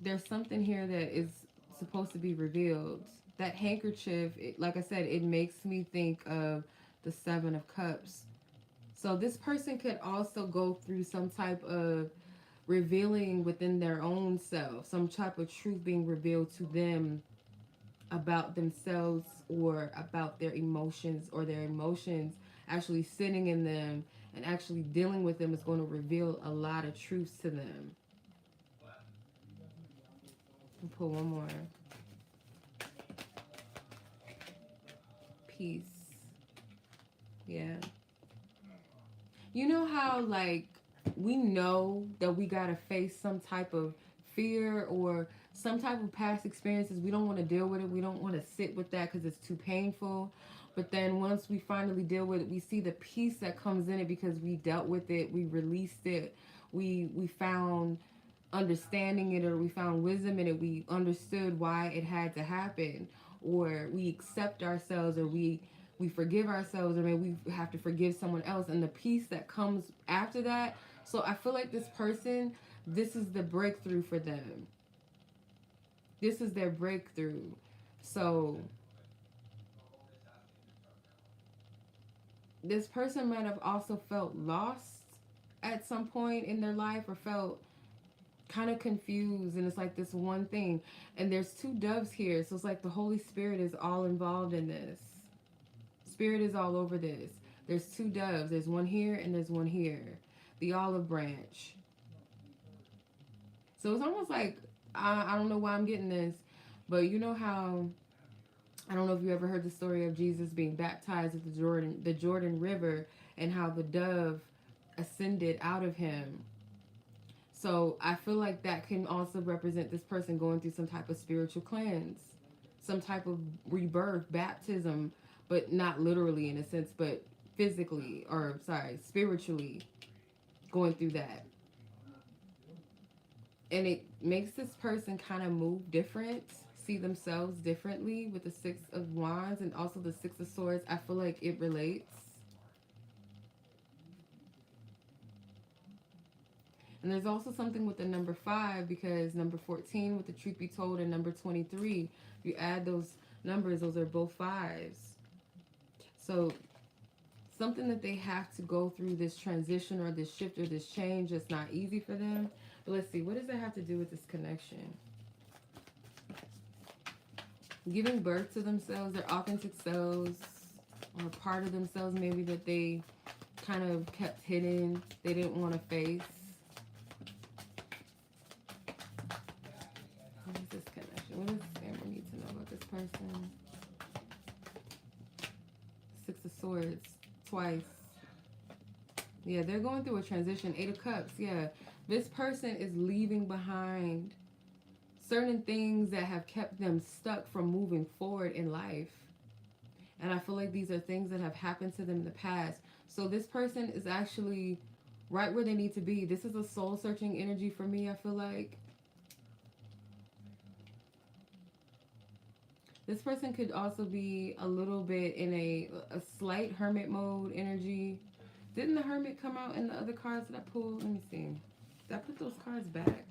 there's something here that is supposed to be revealed. That handkerchief, like I said, it makes me think of the Seven of Cups. So this person could also go through some type of revealing within their own self, some type of truth being revealed to them about themselves, or about their emotions, or their emotions actually sitting in them and actually dealing with them is going to reveal a lot of truths to them. I'll pull one more. Peace. Yeah. You know how, like, we know that we gotta face some type of fear or some type of past experiences. We don't want to deal with it. We don't want to sit with that because it's too painful. But then once we finally deal with it, we see the peace that comes in it because we dealt with it. We released it. We found understanding it, or we found wisdom in it. We understood why it had to happen, or we accept ourselves, or we forgive ourselves, or maybe we have to forgive someone else, and the peace that comes after that. So I feel like this person, this is the breakthrough for them. This is their breakthrough. So this person might have also felt lost at some point in their life, or felt kind of confused, and it's like this one thing, and there's two doves here, so it's like the Holy Spirit is all involved in this. Spirit is all over this. There's two doves. There's one here and there's one here. The olive branch. So it's almost like, I don't know why I'm getting this, but you know how, I don't know if you ever heard the story of Jesus being baptized at the Jordan River, and how the dove ascended out of him. So I feel like that can also represent this person going through some type of spiritual cleanse, some type of rebirth, baptism, but not literally in a sense, but physically, or sorry, spiritually going through that. And it makes this person kind of move different, see themselves differently with the Six of Wands and also the Six of Swords. I feel like it relates. And there's also something with the number 5, because number 14 with the truth be told and number 23, if you add those numbers, those are both 5s. So something that they have to go through, this transition or this shift or this change, that's not easy for them. But let's see, what does that have to do with this connection? Giving birth to themselves, their authentic selves, or part of themselves maybe that they kind of kept hidden, they didn't want to face. What is this connection? What does Amber need to know about this person? Six of Swords, twice. Yeah, they're going through a transition. 8 of Cups, yeah. This person is leaving behind certain things that have kept them stuck from moving forward in life. And I feel like these are things that have happened to them in the past. So this person is actually right where they need to be. This is a soul-searching energy for me, I feel like. This person could also be a little bit in a slight hermit mode energy. Didn't the hermit come out in the other cards that I pulled? Let me see. Did I put those cards back?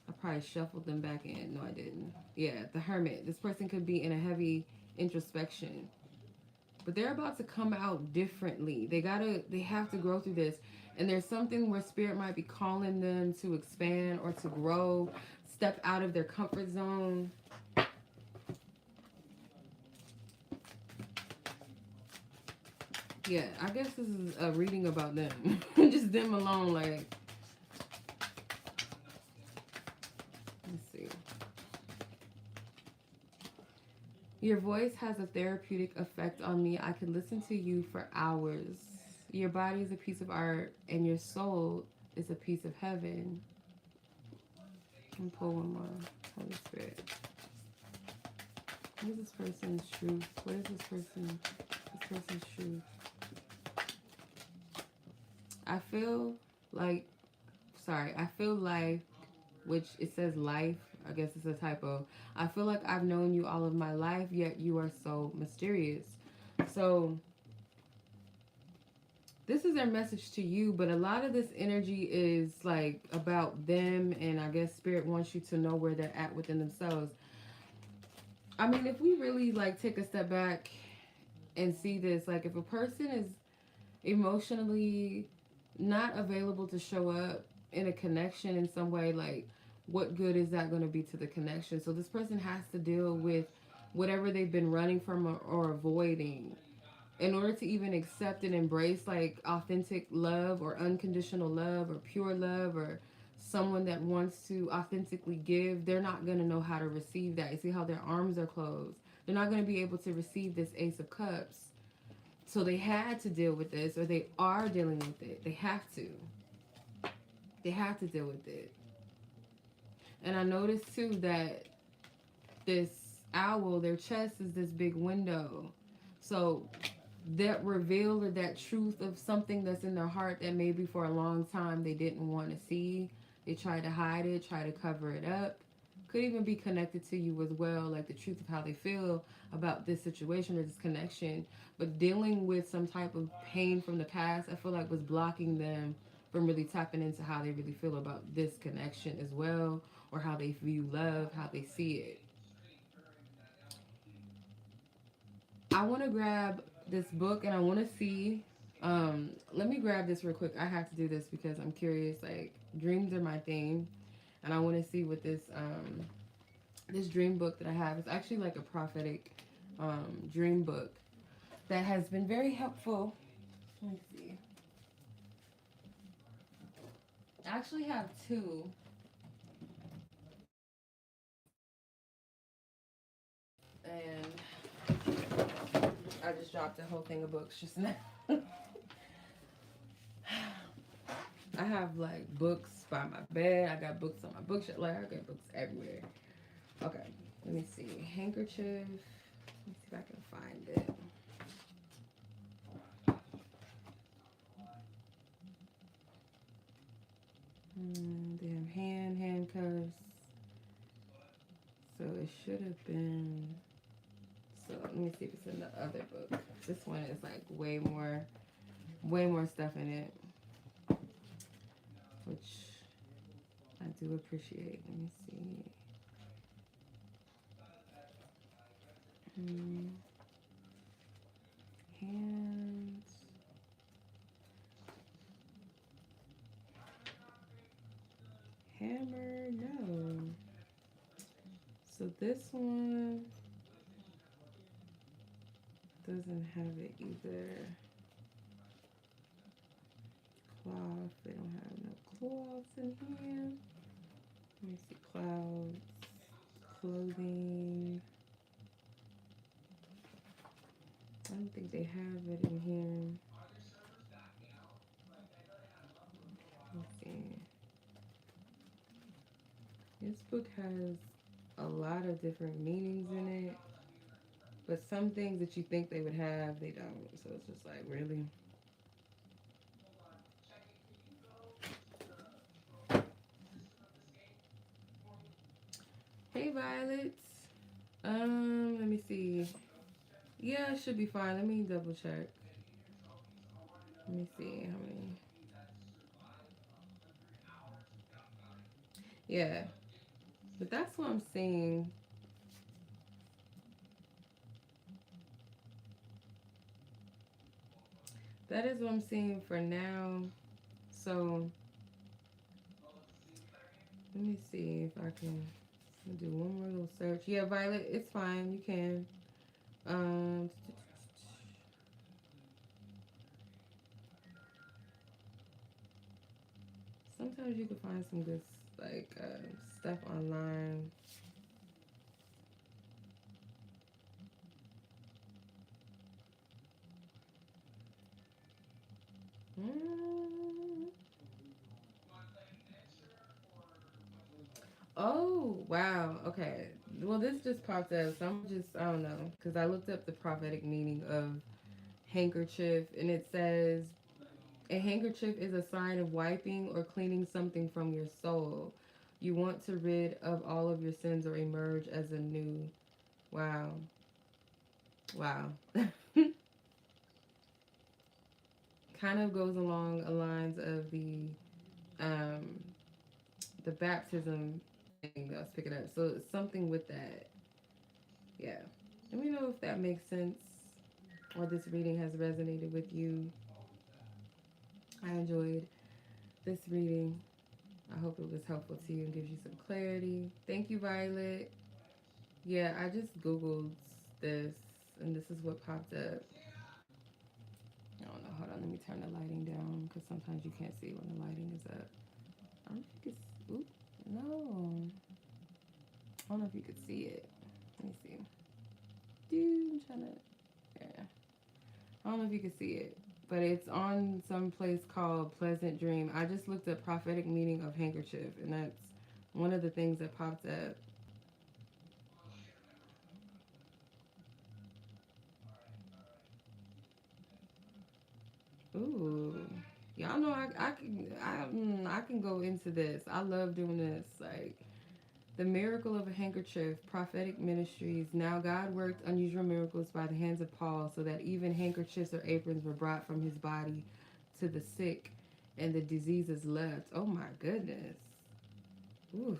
I probably shuffled them back in. No, I didn't. Yeah, the hermit. This person could be in a heavy introspection. But they're about to come out differently. They have to grow through this. And there's something where spirit might be calling them to expand or to grow, step out of their comfort zone. Yeah, I guess this is a reading about them. Just them alone, like. Let's see. Your voice has a therapeutic effect on me. I could listen to you for hours. Your body is a piece of art, and your soul is a piece of heaven. And pull one more. Holy Spirit. What is this person's truth? What is this person's truth? I feel like, which it says life. I guess it's a typo. I feel like I've known you all of my life, yet you are so mysterious. So this is their message to you, but a lot of this energy is like about them, and I guess spirit wants you to know where they're at within themselves. I mean, if we really like take a step back and see this, like if a person is emotionally not available to show up in a connection in some way, like what good is that going to be to the connection? So this person has to deal with whatever they've been running from or avoiding in order to even accept and embrace like authentic love or unconditional love or pure love or someone that wants to authentically give. They're not going to know how to receive that. You see how their arms are closed? They're not going to be able to receive this Ace of Cups. So they had to deal with this, or they are dealing with it. They have to. They have to deal with it. And I noticed too that this owl, their chest is this big window. So that reveal or that truth of something that's in their heart that maybe for a long time they didn't want to see. They tried to hide it, try to cover it up. Could even be connected to you as well, like the truth of how they feel about this situation or this connection. But dealing with some type of pain from the past, I feel like was blocking them from really tapping into how they really feel about this connection as well, or how they view love, how they see it. I want to grab this book and I want to see, let me grab this real quick. I have to do this because I'm curious, like dreams are my thing. And I want to see what this this dream book that I have. It's actually like a prophetic dream book that has been very helpful. Let me see. I actually have two. And I just dropped a whole thing of books just now. I have like books by my bed. I got books on my bookshelf. Like I got books everywhere. Okay, let me see. Handkerchief. Let me see if I can find it. They have handcuffs. So it should have been. So let me see if it's in the other book. This one is like way more stuff in it, which I do appreciate. Let me see. Hands. Hammer, no. So this one doesn't have it either. Cloth, they don't have no cloths in here. Let me see, clouds, clothing. I don't think they have it in here. Let's see. This book has a lot of different meanings in it, but some things that you think they would have, they don't. So it's just like, really? Hey, Violet. Let me see. Yeah, it should be fine. Let me double check. Let me see how many. Yeah, but that's what I'm seeing. That is what I'm seeing for now. So let me see if I can do one more little search. Yeah, Violet, it's fine. You can. Um, Sometimes you can find some good like stuff online. Mm. Oh, wow. Okay. Well, this just popped up. So I don't know. Because I looked up the prophetic meaning of handkerchief, and it says a handkerchief is a sign of wiping or cleaning something from your soul. You want to rid of all of your sins or emerge as a new. Wow. Wow. Kind of goes along the lines of um, the baptism thing that I was picking up. So it's something with that. Yeah. Let me know if that makes sense or this reading has resonated with you. I enjoyed this reading. I hope it was helpful to you and gives you some clarity. Thank you, Violet. Yeah, I just Googled this and this is what popped up. I don't know. Hold on. Let me turn the lighting down because sometimes you can't see when the lighting is up. I don't think it's. Oop. No. I don't know if you could see it. Let me see. Dude, I'm trying to. Yeah. I don't know if you can see it, but it's on some place called Pleasant Dream. I just looked up prophetic meaning of handkerchief, and that's one of the things that popped up. Ooh, y'all know I can go into this. I love doing this. Like the miracle of a handkerchief, prophetic ministries. Now God worked unusual miracles by the hands of Paul, so that even handkerchiefs or aprons were brought from his body to the sick, and the diseases left. Oh my goodness. Oof.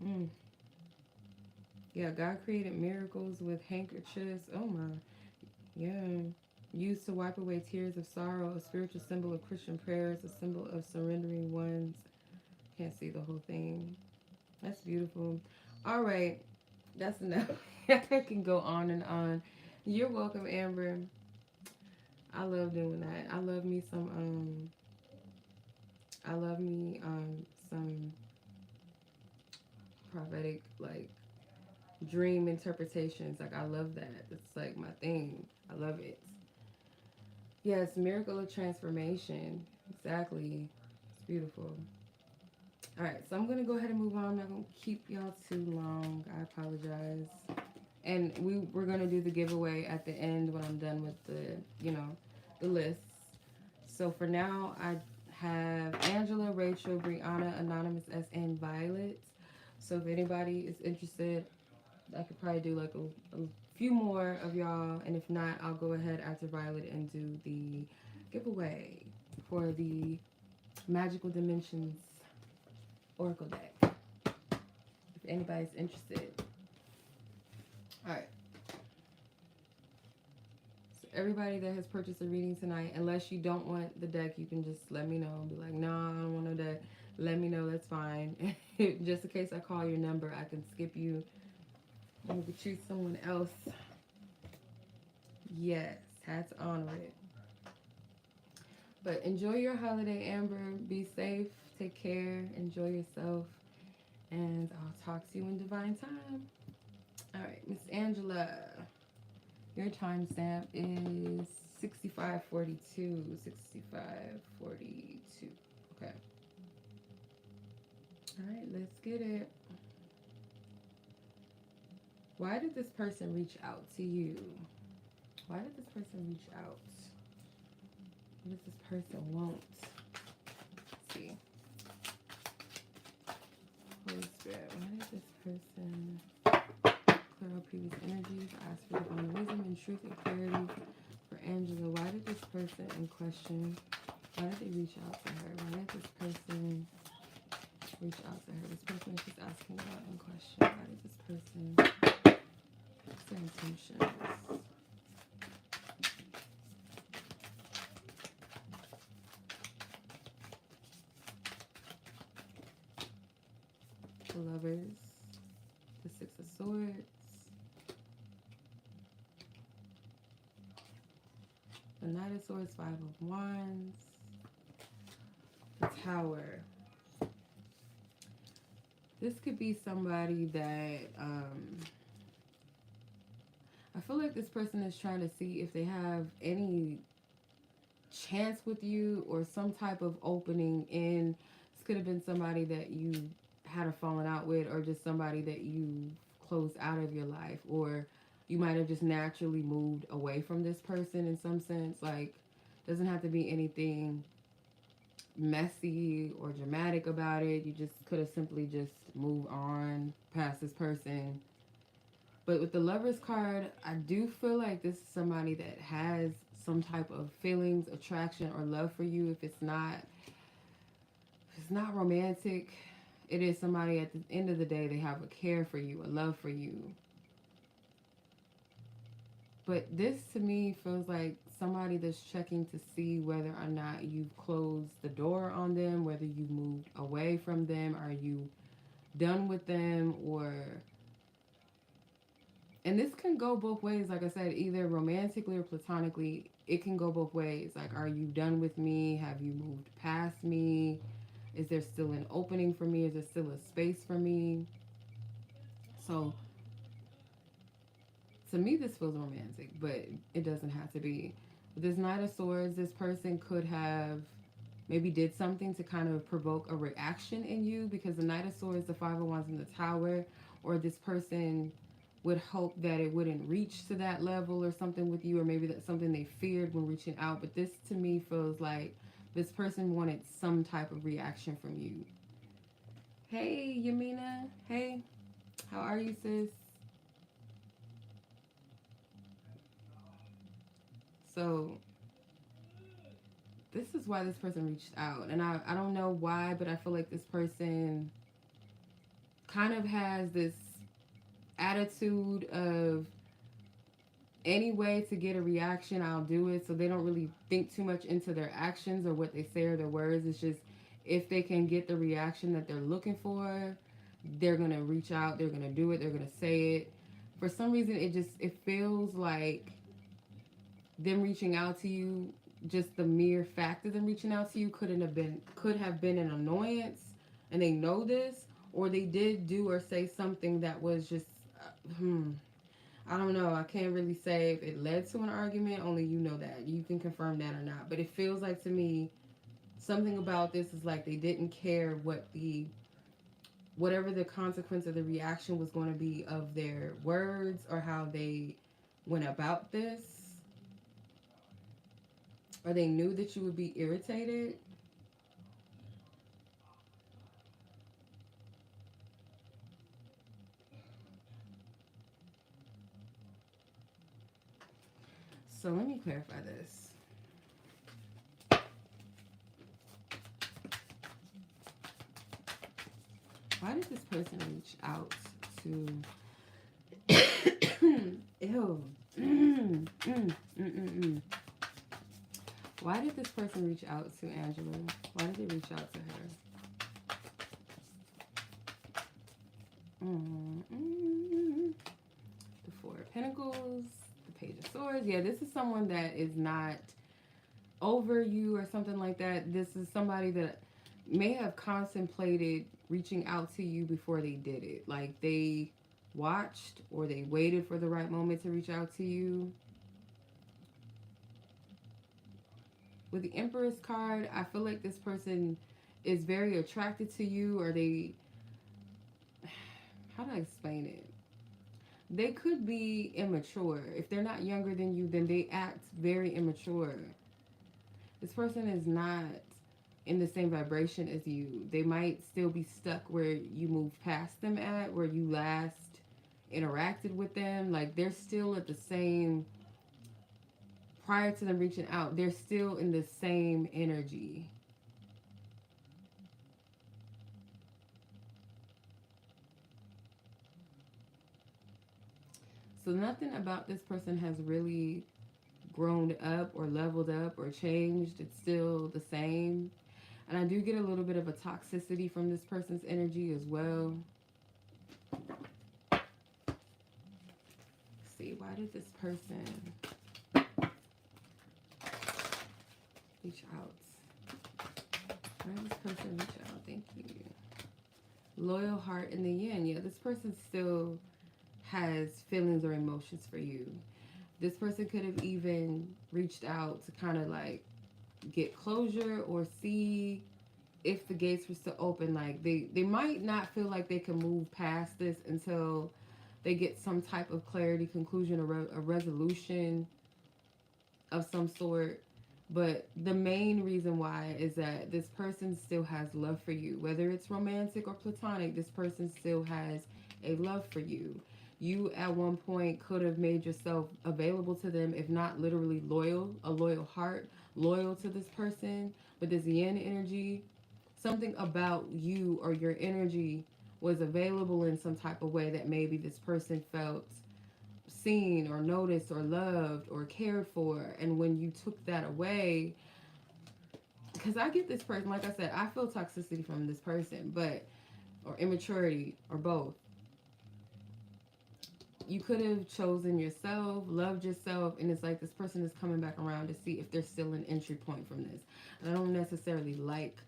Mm. Yeah, God created miracles with handkerchiefs. Oh my. Yeah. Used to wipe away tears of sorrow, a spiritual symbol of Christian prayers, a symbol of surrendering ones. Can't see the whole thing. That's beautiful. All right. That's enough. I can go on and on. You're welcome, Amber. I love doing that. I love me some prophetic like dream interpretations. Like I love that. It's like my thing. I love it. Yes, miracle of transformation. Exactly. It's beautiful. All right, so I'm gonna go ahead and move on. I'm not gonna keep y'all too long. I apologize. And we're gonna do the giveaway at the end when I'm done with the the lists. So for now, I have Angela, Rachel, Breyonna, Anonymous S, and Violet. So if anybody is interested, I could probably do like a few more of y'all. And if not, I'll go ahead after Violet and do the giveaway for the Magical Dimensions Oracle deck. If anybody's interested. Alright. So everybody that has purchased a reading tonight, unless you don't want the deck, you can just let me know and be like, no, I don't want no deck. Let me know, that's fine. Just in case I call your number, I can skip you and we could choose someone else. Yes, had to honor it. But enjoy your holiday, Amber. Be safe, take care, enjoy yourself, and I'll talk to you in divine time. All right, Miss Angela, your timestamp is 6542. 6542. Okay. All right, let's get it. Why did this person reach out to you? Why did this person reach out? What does this person want? Let's see. Holy Spirit, why did this person clear up previous energies, ask for divine wisdom and truth and clarity for Angela? Why did this person in question, why did they reach out to her? Why did this person reach out to her? This person she's asking about in question. Why did this person, what's their intentions? The Lovers, the Six of Swords, the Knight of Swords, Five of Wands, the Tower. This could be somebody that, I feel like this person is trying to see if they have any chance with you or some type of opening in. This could have been somebody that you had a falling out with, or just somebody that you closed out of your life, or you might have just naturally moved away from this person in some sense. Like, doesn't have to be anything messy or dramatic about it. You just could have simply just moved on past this person. But with the Lovers card, I do feel like this is somebody that has some type of feelings, attraction, or love for you. If it's not romantic, it is somebody at the end of the day, they have a care for you, a love for you. But this to me feels like somebody that's checking to see whether or not you've closed the door on them, whether you moved away from them, are you done with them, or... And this can go both ways, like I said, either romantically or platonically. It can go both ways. Like, are you done with me? Have you moved past me? Is there still an opening for me? Is there still a space for me? So, to me, this feels romantic, but it doesn't have to be. With this Knight of Swords, this person could have maybe did something to kind of provoke a reaction in you, because the Knight of Swords, the Five of Wands, and the Tower, or this person would hope that it wouldn't reach to that level or something with you, or maybe that's something they feared when reaching out. But this, to me, feels like this person wanted some type of reaction from you. Hey, Yamina. Hey, how are you, sis? So, this is why this person reached out. And I don't know why, but I feel like this person kind of has this attitude of, any way to get a reaction, I'll do it. So they don't really think too much into their actions or what they say or their words. It's just, if they can get the reaction that they're looking for, they're going to reach out, they're going to do it, they're going to say it. For some reason, it feels like them reaching out to you, just the mere fact of them reaching out to you could have been an annoyance, and they know this, or they did do or say something that was just, I don't know. I can't really say if it led to an argument. Only you know that. You can confirm that or not. But it feels like, to me, something about this is like they didn't care whatever the consequence of the reaction was going to be of their words, or how they went about this. Or they knew that you would be irritated. So let me clarify this. Why did this person reach out to... Ew. Why did this person reach out to Angela? Why did they reach out to her? The Four of Pentacles, the Page of Swords. Yeah, this is someone that is not over you or something like that. This is somebody that may have contemplated reaching out to you before they did it. Like they watched or they waited for the right moment to reach out to you. With the Empress card, I feel like this person is very attracted to you, or they... How do I explain it? They could be immature. If they're not younger than you, then they act very immature. This person is not in the same vibration as you. They might still be stuck where you moved past them at, where you last interacted with them. Like they're still at the same... Prior to them reaching out, they're still in the same energy. So nothing about this person has really grown up or leveled up or changed. It's still the same. And I do get a little bit of a toxicity from this person's energy as well. Let's see, why did this person reach out? Why did this person reach out? Thank you. Loyal heart in the yin. Yeah, this person still has feelings or emotions for you. This person could have even reached out to kind of like get closure or see if the gates were still open. Like they might not feel like they can move past this until they get some type of clarity, conclusion, or a resolution of some sort. But the main reason why is that this person still has love for you. Whether it's romantic or platonic, this person still has a love for you. You at one point could have made yourself available to them, if not literally loyal, a loyal heart, loyal to this person. But this yin energy, something about you or your energy was available in some type of way that maybe this person felt seen or noticed or loved or cared for. And when you took that away, because I get this person, like I said, I feel toxicity from this person, but, or immaturity, or both. You could have chosen yourself, loved yourself, and it's like this person is coming back around to see if there's still an entry point from this. And I don't necessarily like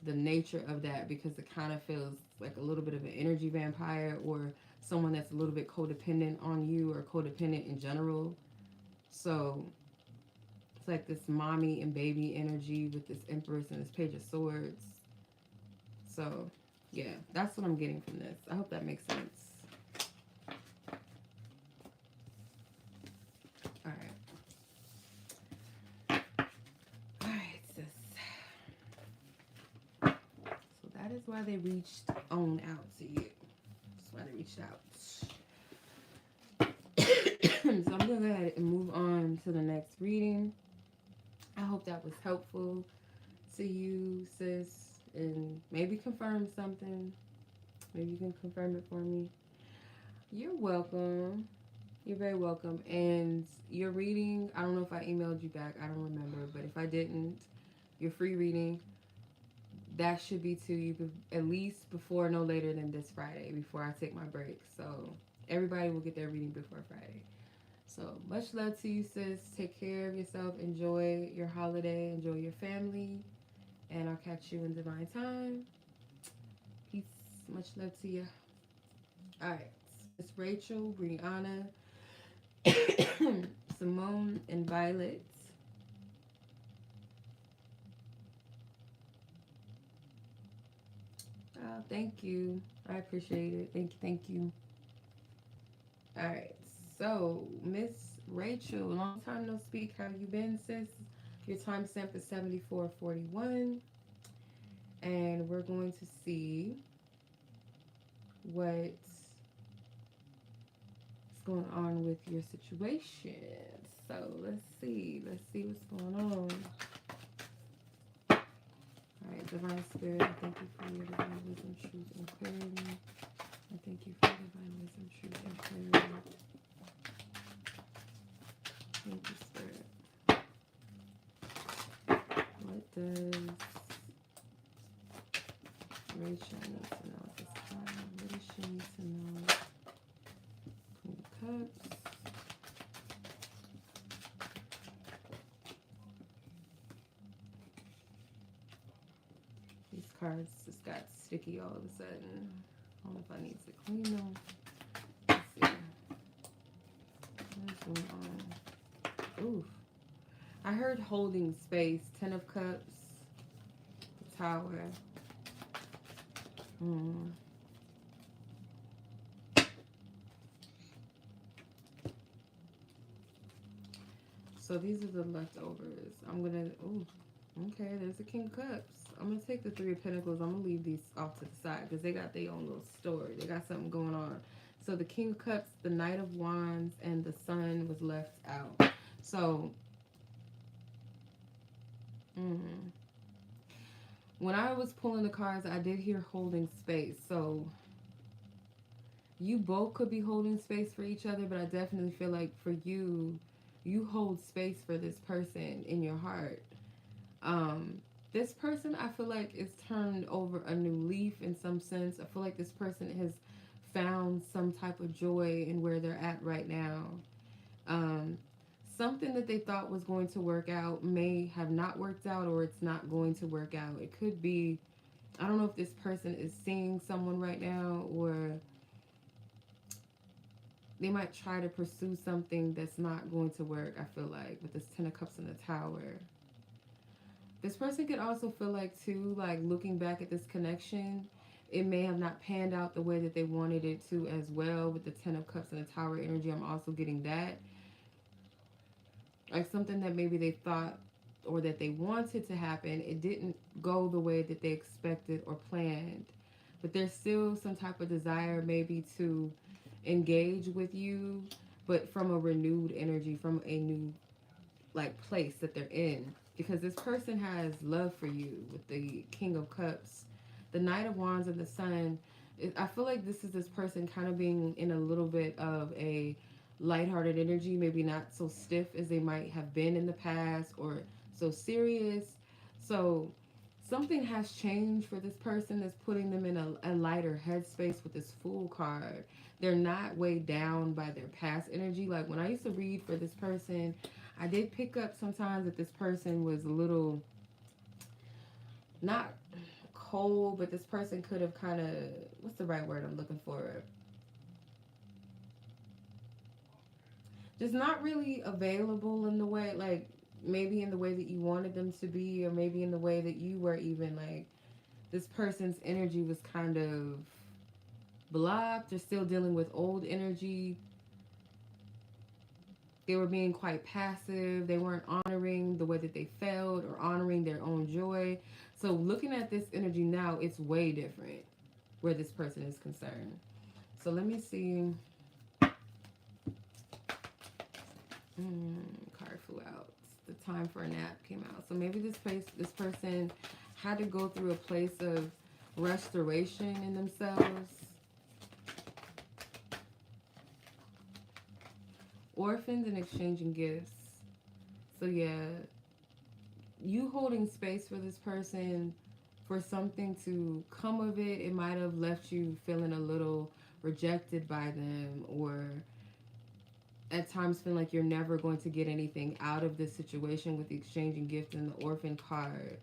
the nature of that, because it kind of feels like a little bit of an energy vampire, or someone that's a little bit codependent on you, or codependent in general. So it's like this mommy and baby energy with this Empress and this Page of Swords. So yeah, that's what I'm getting from this. I hope that makes sense. That is why they reached on out to you. That's why they reached out. So I'm going to go ahead and move on to the next reading. I hope that was helpful to you, sis. And maybe confirm something. Maybe you can confirm it for me. You're welcome. You're very welcome. And your reading, I don't know if I emailed you back. I don't remember. But if I didn't, your free reading, that should be to you at least before, no later than this Friday, before I take my break. So everybody will get their reading before Friday. So much love to you, sis. Take care of yourself. Enjoy your holiday. Enjoy your family. And I'll catch you in divine time. Peace. Much love to you. All right. It's Rachael, Breyonna, Simone, and Violet. Thank you. I appreciate it. Thank you. All right. So, Miss Rachael, long time no speak. How you been, sis? Your timestamp is 74:41. And we're going to see what's going on with your situation. So let's see what's going on. Alright, Divine Spirit, I thank you for your divine wisdom, truth, and clarity. I thank you for divine wisdom, truth, and clarity. Thank you, Spirit. What does Rachael need to know at this time? What does she need to know? Queen of Cups. These cards just got sticky all of a sudden. I don't know if I need to clean them. Let's see. What's going on? Oof. I heard holding space. 10 of Cups. The Tower. So these are the leftovers. I'm gonna, ooh, okay, there's a King of Cups. I'm gonna take the 3 of Pentacles. I'm gonna leave these off to the side because they got their own little story. They got something going on. So the King of Cups, the Knight of Wands, and the Sun was left out. So, when I was pulling the cards, I did hear holding space. So you both could be holding space for each other, but I definitely feel like for you, you hold space for this person in your heart. This person, I feel like, is turned over a new leaf in some sense. I feel like this person has found some type of joy in where they're at right now. Something that they thought was going to work out may have not worked out, or it's not going to work out. It could be, I don't know if this person is seeing someone right now, or they might try to pursue something that's not going to work, I feel like, with this 10 of Cups and the Tower. This person could also feel like, too, like, looking back at this connection, it may have not panned out the way that they wanted it to as well. With the 10 of Cups and the Tower energy, I'm also getting that. Like something that maybe they thought or that they wanted to happen, it didn't go the way that they expected or planned. But there's still some type of desire maybe to engage with you, but from a renewed energy, from a new like place that they're in. Because this person has love for you with the King of Cups, the Knight of Wands, and the Sun. I feel like this is this person kind of being in a little bit of a lighthearted energy, maybe not so stiff as they might have been in the past, or so serious. So something has changed for this person that's putting them in a lighter headspace with this Fool card. They're not weighed down by their past energy. Like when I used to read for this person, I did pick up sometimes that this person was a little, not cold, but this person could have kind of, what's the right word I'm looking for? Just not really available in the way, like maybe in the way that you wanted them to be, or maybe in the way that you were even, like this person's energy was kind of blocked or still dealing with old energy. They were being quite passive. They weren't honoring the way that they felt or honoring their own joy. So looking at this energy now, it's way different where this person is concerned. So let me see. Card flew out. The time for a nap came out. So maybe this person had to go through a place of restoration in themselves. Orphans and exchanging gifts. So yeah, you holding space for this person, for something to come of it. It might have left you feeling a little rejected by them, or at times feel like you're never going to get anything out of this situation with the exchanging gift and the orphan card.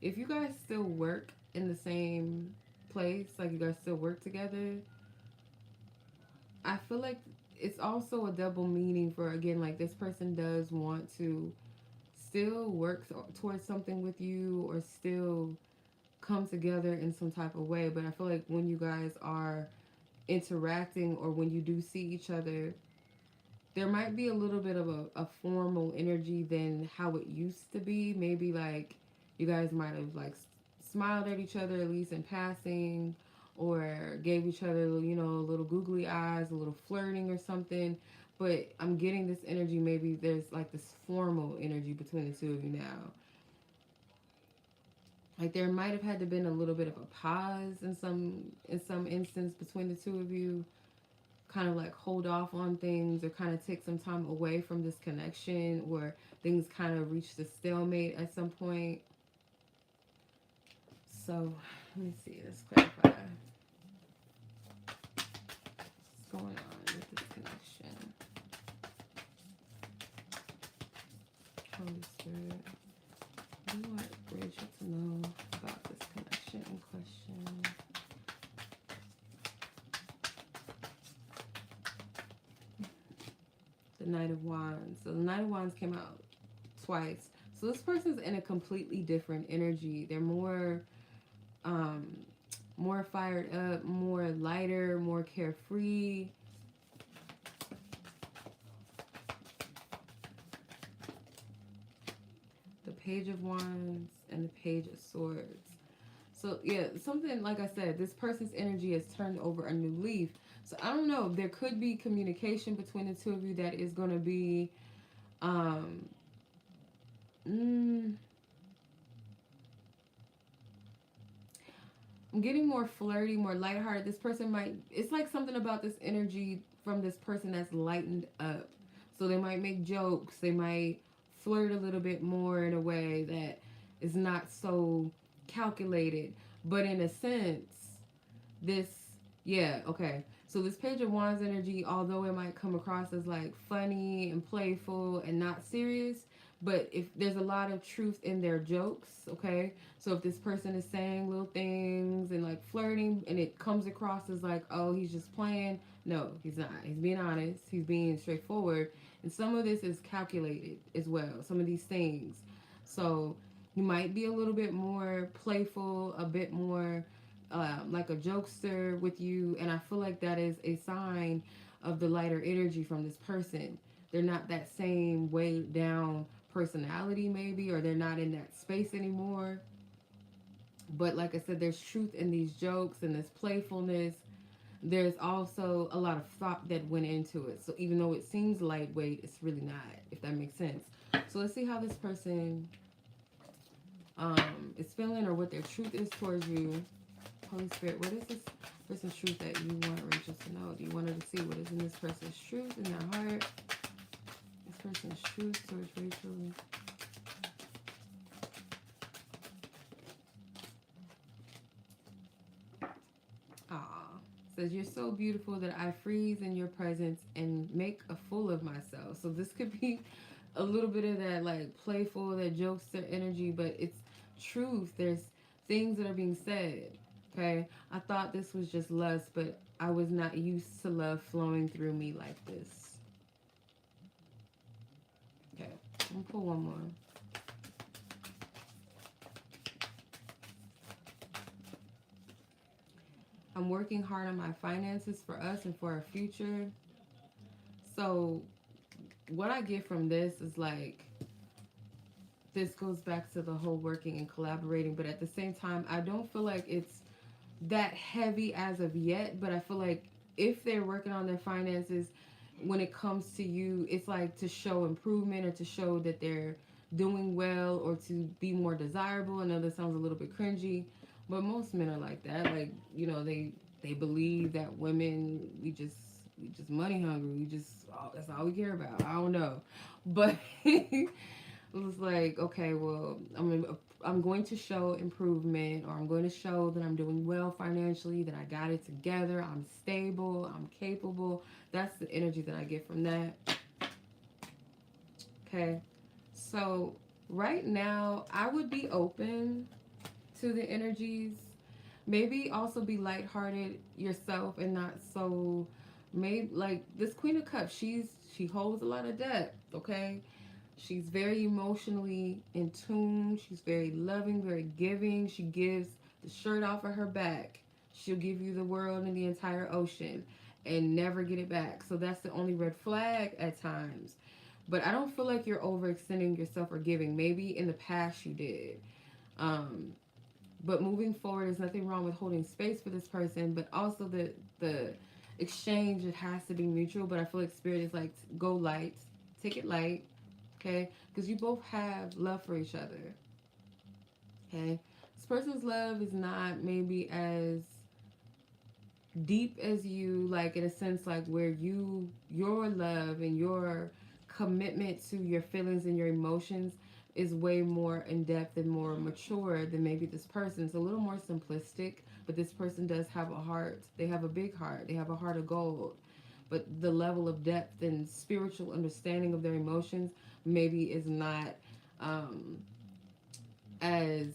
If you guys still work in the same place, like you guys still work together, I feel like it's also a double meaning for, again, like this person does want to still work towards something with you, or still come together in some type of way. But I feel like when you guys are interacting, or when you do see each other, there might be a little bit of a formal energy than how it used to be. Maybe like you guys might have like smiled at each other, at least in passing, or gave each other, you know, little googly eyes, a little flirting or something. But I'm getting this energy, maybe there's like this formal energy between the two of you now. Like there might have had to been a little bit of a pause in some instance between the two of you, kind of like hold off on things or kind of take some time away from this connection, or things kind of reached a stalemate at some point. So let me see, let's clarify what's going on with this connection. Holy Spirit, what do you want Rachel to know about this connection in question? The Knight of Wands. So the Knight of Wands came out twice. So this person's in a completely different energy. They're um, more fired up, more lighter, more carefree. The Page of Wands and the Page of Swords. So yeah, something like I said, this person's energy has turned over a new leaf. So I don't know, there could be communication between the two of you that is going to be um mm, I'm getting more flirty, more lighthearted. This person might, it's like something about this energy from this person that's lightened up. So they might make jokes, they might flirt a little bit more in a way that is not so calculated. But in a sense, this, yeah, okay. So this Page of Wands energy, although it might come across as like funny and playful and not serious, but if there's a lot of truth in their jokes, okay? So if this person is saying little things and like flirting and it comes across as like, oh, he's just playing, no, he's not. He's being honest. He's being straightforward. And some of this is calculated as well, some of these things. So you might be a little bit more playful, a bit more like a jokester with you. And I feel like that is a sign of the lighter energy from this person. They're not that same weighed down personality, maybe, or they're not in that space anymore. But like I said, there's truth in these jokes and this playfulness. There's also a lot of thought that went into it. So even though it seems lightweight, it's really not, if that makes sense. So let's see how this person is feeling, or what their truth is towards you. Holy Spirit, what is this person's truth that you want Rachel to know? Do you want her to see what is in this person's truth in their heart? This person's truth towards Rachel. Says, you're so beautiful that I freeze in your presence and make a fool of myself. So this could be a little bit of that like playful, that jokester energy, but it's truth. There's things that are being said. Okay, I thought this was just lust, but I was not used to love flowing through me like this. Okay, I'm gonna pull one more. I'm working hard on my finances for us and for our future. So what I get from this is like, this goes back to the whole working and collaborating, but at the same time, I don't feel like it's that heavy as of yet, but I feel like if they're working on their finances, when it comes to you, it's like to show improvement or to show that they're doing well or to be more desirable. I know that sounds a little bit cringy, but most men are like that. Like, you know, they believe that women, we just money hungry. We just, oh, that's all we care about. I don't know, but it was like, okay, well, I'm going to show improvement, or I'm going to show that I'm doing well financially, that I got it together, I'm stable, I'm capable. That's the energy that I get from that. Okay, so right now I would be open to the energies. Maybe also be lighthearted yourself and not so, maybe like this Queen of Cups, she holds a lot of depth, okay? She's very emotionally in tune. She's very loving, very giving. She gives the shirt off of her back. She'll give you the world and the entire ocean and never get it back. So that's the only red flag at times. But I don't feel like you're overextending yourself or giving. Maybe in the past you did. Um, but moving forward, there's nothing wrong with holding space for this person, but also the exchange, it has to be mutual. But I feel like spirit is like, go light, take it light, okay? Because you both have love for each other, okay? This person's love is not maybe as deep as you, like in a sense, like where your love and your commitment to your feelings and your emotions is way more in depth and more mature than maybe this person. It's a little more simplistic, but this person does have a heart. They have a big heart. They have a heart of gold. But the level of depth and spiritual understanding of their emotions maybe is not um, as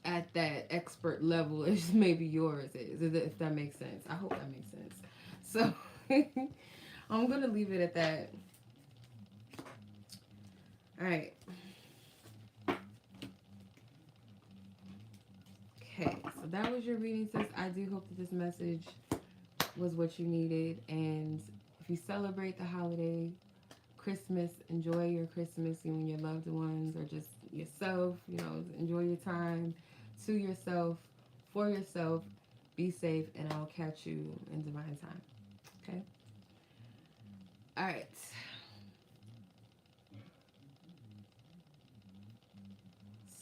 at that expert level as maybe yours is, if that makes sense. I hope that makes sense. So I'm gonna leave it at that. All right. Okay, so that was your reading, sis. I do hope that this message was what you needed. And if you celebrate the holiday, Christmas, enjoy your Christmas, you and your loved ones, or just yourself, enjoy your time to yourself, for yourself. Be safe, and I'll catch you in divine time. Okay? All right.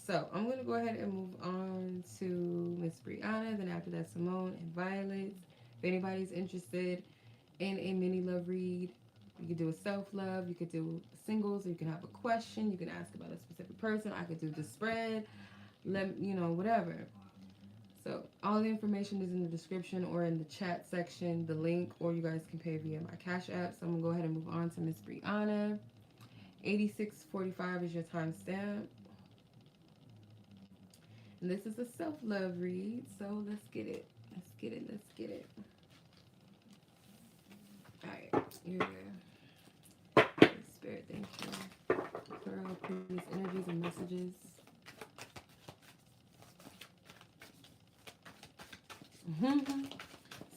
So I'm going to go ahead and move on to Miss Breyonna. Then after that, Simone and Violet. If anybody's interested in a mini love read, you could do a self-love, you could do singles, or you can have a question, you can ask about a specific person. I could do the spread, whatever. So all the information is in the description or in the chat section, the link, or you guys can pay via my Cash App. So I'm gonna go ahead and move on to Miss Breyonna. 8645 is your timestamp. And this is a self-love read, so let's get it. Let's get it. Let's get it. All right, you're there. Spirit, thank you for all previous energies and messages.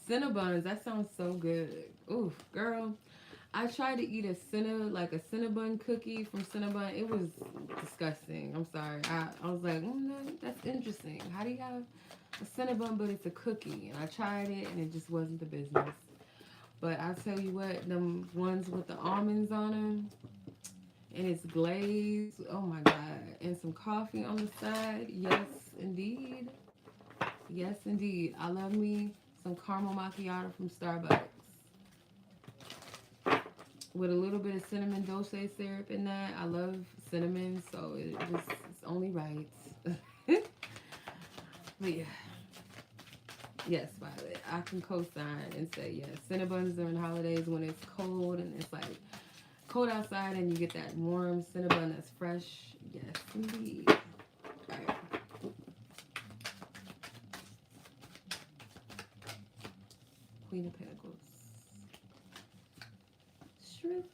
Cinnabons, that sounds so good. Ooh, girl. I tried to eat a Cinnabon cookie from Cinnabon. It was disgusting. I'm sorry. I was like, no, that's interesting. How do you have a Cinnabon, but it's a cookie? And I tried it, and it just wasn't the business. But I tell you what, them ones with the almonds on them, and it's glazed. Oh my God. And some coffee on the side. Yes, indeed. Yes, indeed. I love me some caramel macchiato from Starbucks with a little bit of cinnamon dulce syrup in that. I love cinnamon, so it's only right. But yeah. Yes, Violet. I can co-sign and say yes. Cinnabons during holidays when it's cold and it's like cold outside and you get that warm Cinnabon that's fresh. Yes, indeed. All right. Queen of Pentacles. Shrift.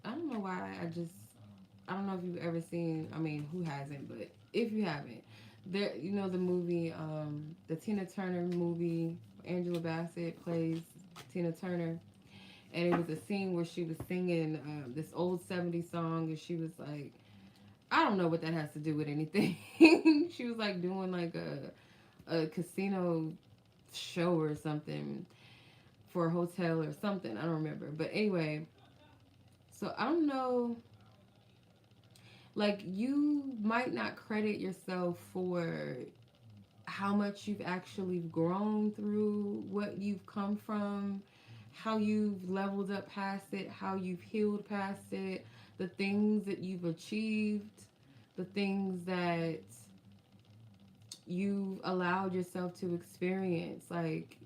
I don't know why I don't know if you've ever seen, I mean, who hasn't, but if you haven't, there, the movie, the Tina Turner movie, Angela Bassett plays Tina Turner, and it was a scene where she was singing this old 70s song, and she was like, I don't know what that has to do with anything. She was like doing like a casino show or something for a hotel or something. I don't remember. But anyway, so I don't know. Like, you might not credit yourself for how much you've actually grown through what you've come from, how you've leveled up past it, how you've healed past it, the things that you've achieved, the things that you've allowed yourself to experience. Like,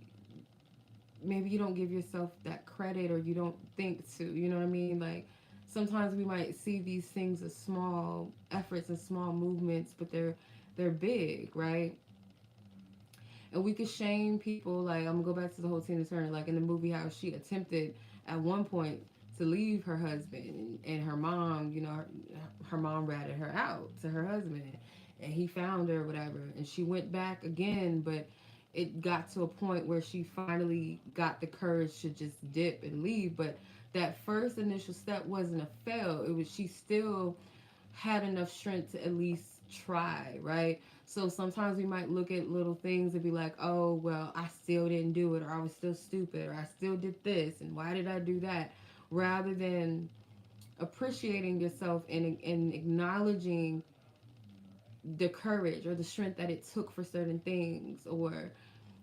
maybe you don't give yourself that credit, or you don't think to, you know what I mean? Like, sometimes we might see these things as small efforts and small movements, but they're big, right? And we could shame people. Like, I'm gonna go back to the whole Tina Turner, like in the movie, how she attempted at one point to leave her husband, and her mom, her mom ratted her out to her husband, and he found her, whatever, and she went back again, but it got to a point where she finally got the courage to just dip and leave. But that first initial step wasn't a fail. It was, she still had enough strength to at least try, right? So sometimes we might look at little things and be like, oh, well, I still didn't do it, or I was still stupid, or I still did this, and why did I do that? Rather than appreciating yourself and acknowledging the courage or the strength that it took for certain things, or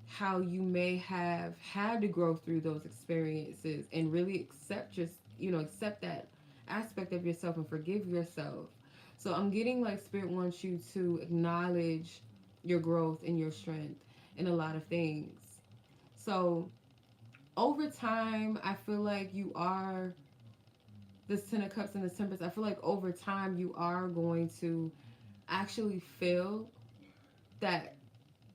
how you may have had to grow through those experiences, and really accept just, accept that aspect of yourself and forgive yourself. So I'm getting like spirit wants you to acknowledge your growth and your strength in a lot of things. So over time, I feel like you are, this 10 of cups and this temperance, I feel like over time you are going to actually feel that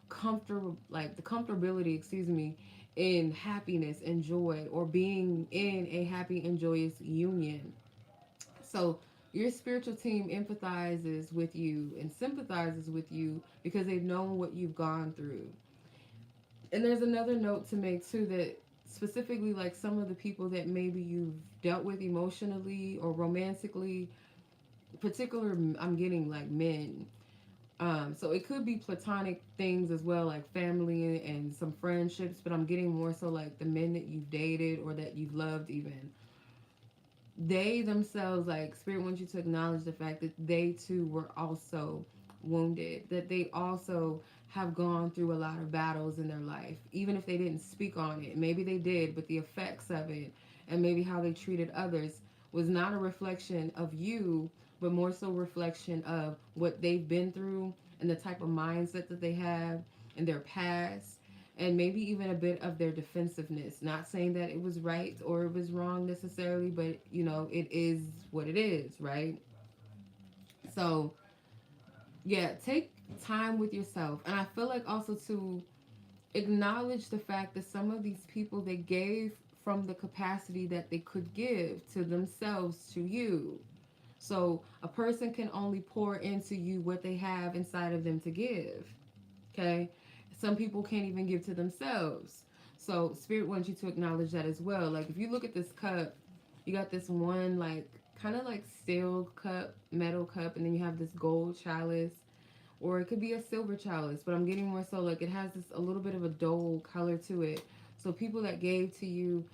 comfortable, like the comfortability, excuse me, in happiness and joy, or being in a happy and joyous union. So your spiritual team empathizes with you and sympathizes with you because they've known what you've gone through. And there's another note to make too, that specifically like some of the people that maybe you've dealt with emotionally or romantically, particular, I'm getting like men. So it could be platonic things as well, like family and some friendships, but I'm getting more so like the men that you've dated or that you've loved even. They themselves, like spirit wants you to acknowledge the fact that they too were also wounded, that they also have gone through a lot of battles in their life, even if they didn't speak on it. Maybe they did, but the effects of it and maybe how they treated others was not a reflection of you, but more so reflection of what they've been through and the type of mindset that they have in their past, and maybe even a bit of their defensiveness. Not saying that it was right or it was wrong necessarily, but it is what it is, right? So, yeah, take time with yourself. And I feel like also to acknowledge the fact that some of these people, they gave from the capacity that they could give to themselves to you. So a person can only pour into you what they have inside of them to give. Okay? Some people can't even give to themselves. So spirit wants you to acknowledge that as well. Like if you look at this cup, you got this one like kind of like steel cup, metal cup, and then you have this gold chalice, or it could be a silver chalice, but I'm getting more so like it has this a little bit of a dull color to it. So people that gave to you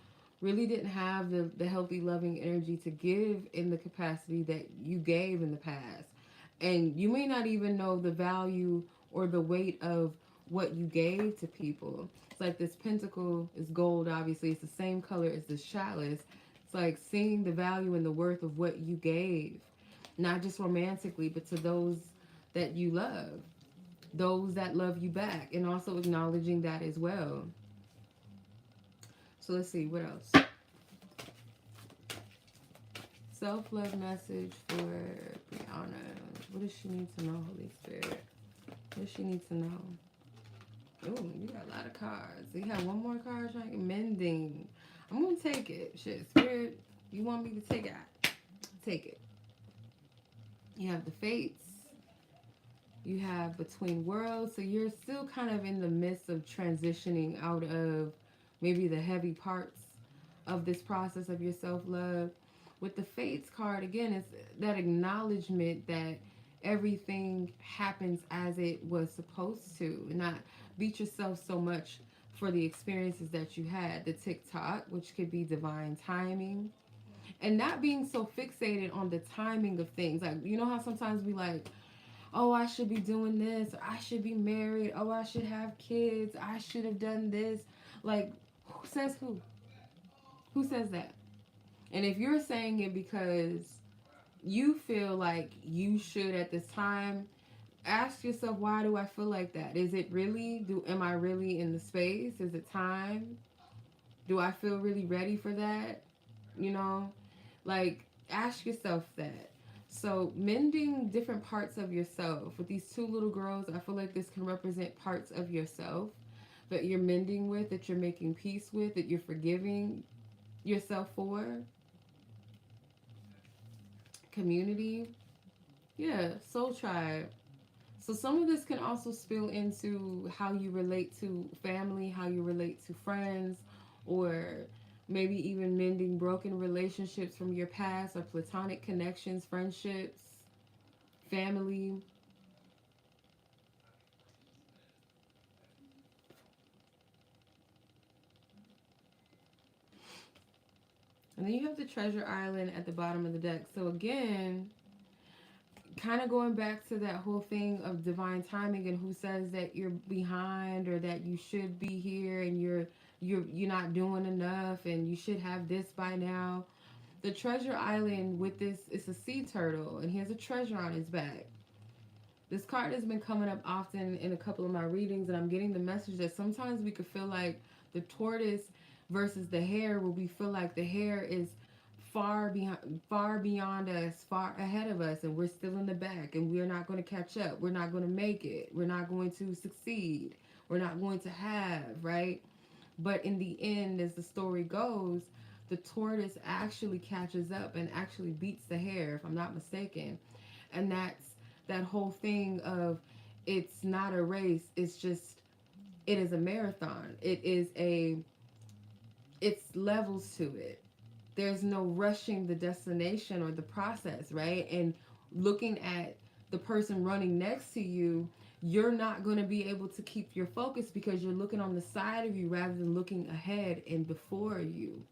really didn't have the healthy, loving energy to give in the capacity that you gave in the past. And you may not even know the value or the weight of what you gave to people. It's like this pentacle is gold, obviously. It's the same color as this chalice. It's like seeing the value and the worth of what you gave, not just romantically, but to those that you love, those that love you back, and also acknowledging that as well. So let's see, what else? Self-love message for Breyonna. What does she need to know, Holy Spirit? What does she need to know? Oh, you got a lot of cards. You have one more card, trying mending. I'm gonna take it. Shit, Spirit, you want me to take it? Take it. You have the Fates. You have Between Worlds. So you're still kind of in the midst of transitioning out of maybe the heavy parts of this process of your self-love. With the Fates card, again, it's that acknowledgement that everything happens as it was supposed to, and not beat yourself so much for the experiences that you had. The tick-tock, which could be divine timing, and not being so fixated on the timing of things. Like, you know how sometimes we like, oh, I should be doing this, or I should be married, oh, I should have kids, I should have done this. Like, who says who? Who says that? And if you're saying it because you feel like you should at this time, ask yourself, why do I feel like that? Is it really, am I really in the space? Is it time? Do I feel really ready for that? You know, like, ask yourself that. So mending different parts of yourself. With these two little girls, I feel like this can represent parts of yourself that you're mending with, that you're making peace with, that you're forgiving yourself for. Community. Yeah, soul tribe. So some of this can also spill into how you relate to family, how you relate to friends, or maybe even mending broken relationships from your past or platonic connections, friendships, family. And then you have the treasure island at the bottom of the deck. So again, kind of going back to that whole thing of divine timing and who says that you're behind or that you should be here and you're not doing enough and you should have this by now. The treasure island with this, it's a sea turtle and he has a treasure on his back. This card has been coming up often in a couple of my readings, and I'm getting the message that sometimes we could feel like the tortoise versus the hare, where we feel like the hare is far beyond us, far ahead of us, and we're still in the back, and we're not going to catch up. We're not going to make it. We're not going to succeed. We're not going to have, right? But in the end, as the story goes, the tortoise actually catches up and actually beats the hare, if I'm not mistaken. And that's that whole thing of it's not a race, it's just, it is a marathon. It's levels to it. There's no rushing the destination or the process, right? And looking at the person running next to you, you're not going to be able to keep your focus because you're looking on the side of you rather than looking ahead and before you.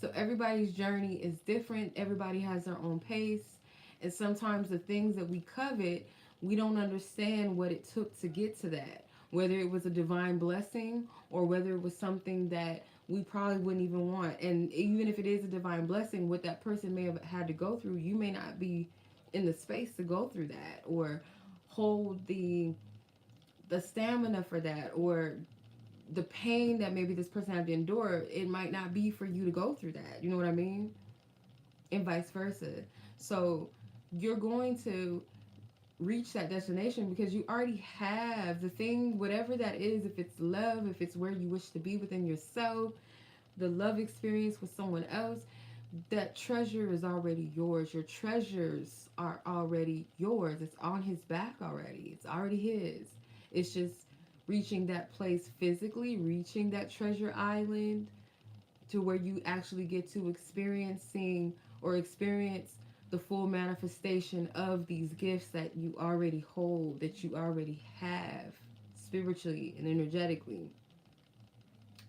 So everybody's journey is different. Everybody has their own pace. And sometimes the things that we covet, we don't understand what it took to get to that. Whether it was a divine blessing or whether it was something that we probably wouldn't even want. And even if it is a divine blessing, what that person may have had to go through, you may not be in the space to go through that or hold the stamina for that, or the pain that maybe this person had to endure, it might not be for you to go through that. You know what I mean? And vice versa. So you're going to reach that destination because you already have the thing, whatever that is, if it's love, if it's where you wish to be within yourself, the love experience with someone else, that treasure is already yours. Your treasures are already yours. It's on his back already. It's already his. It's just reaching that place physically, reaching that treasure island to where you actually get to experiencing or experience the full manifestation of these gifts that you already hold, that you already have spiritually and energetically.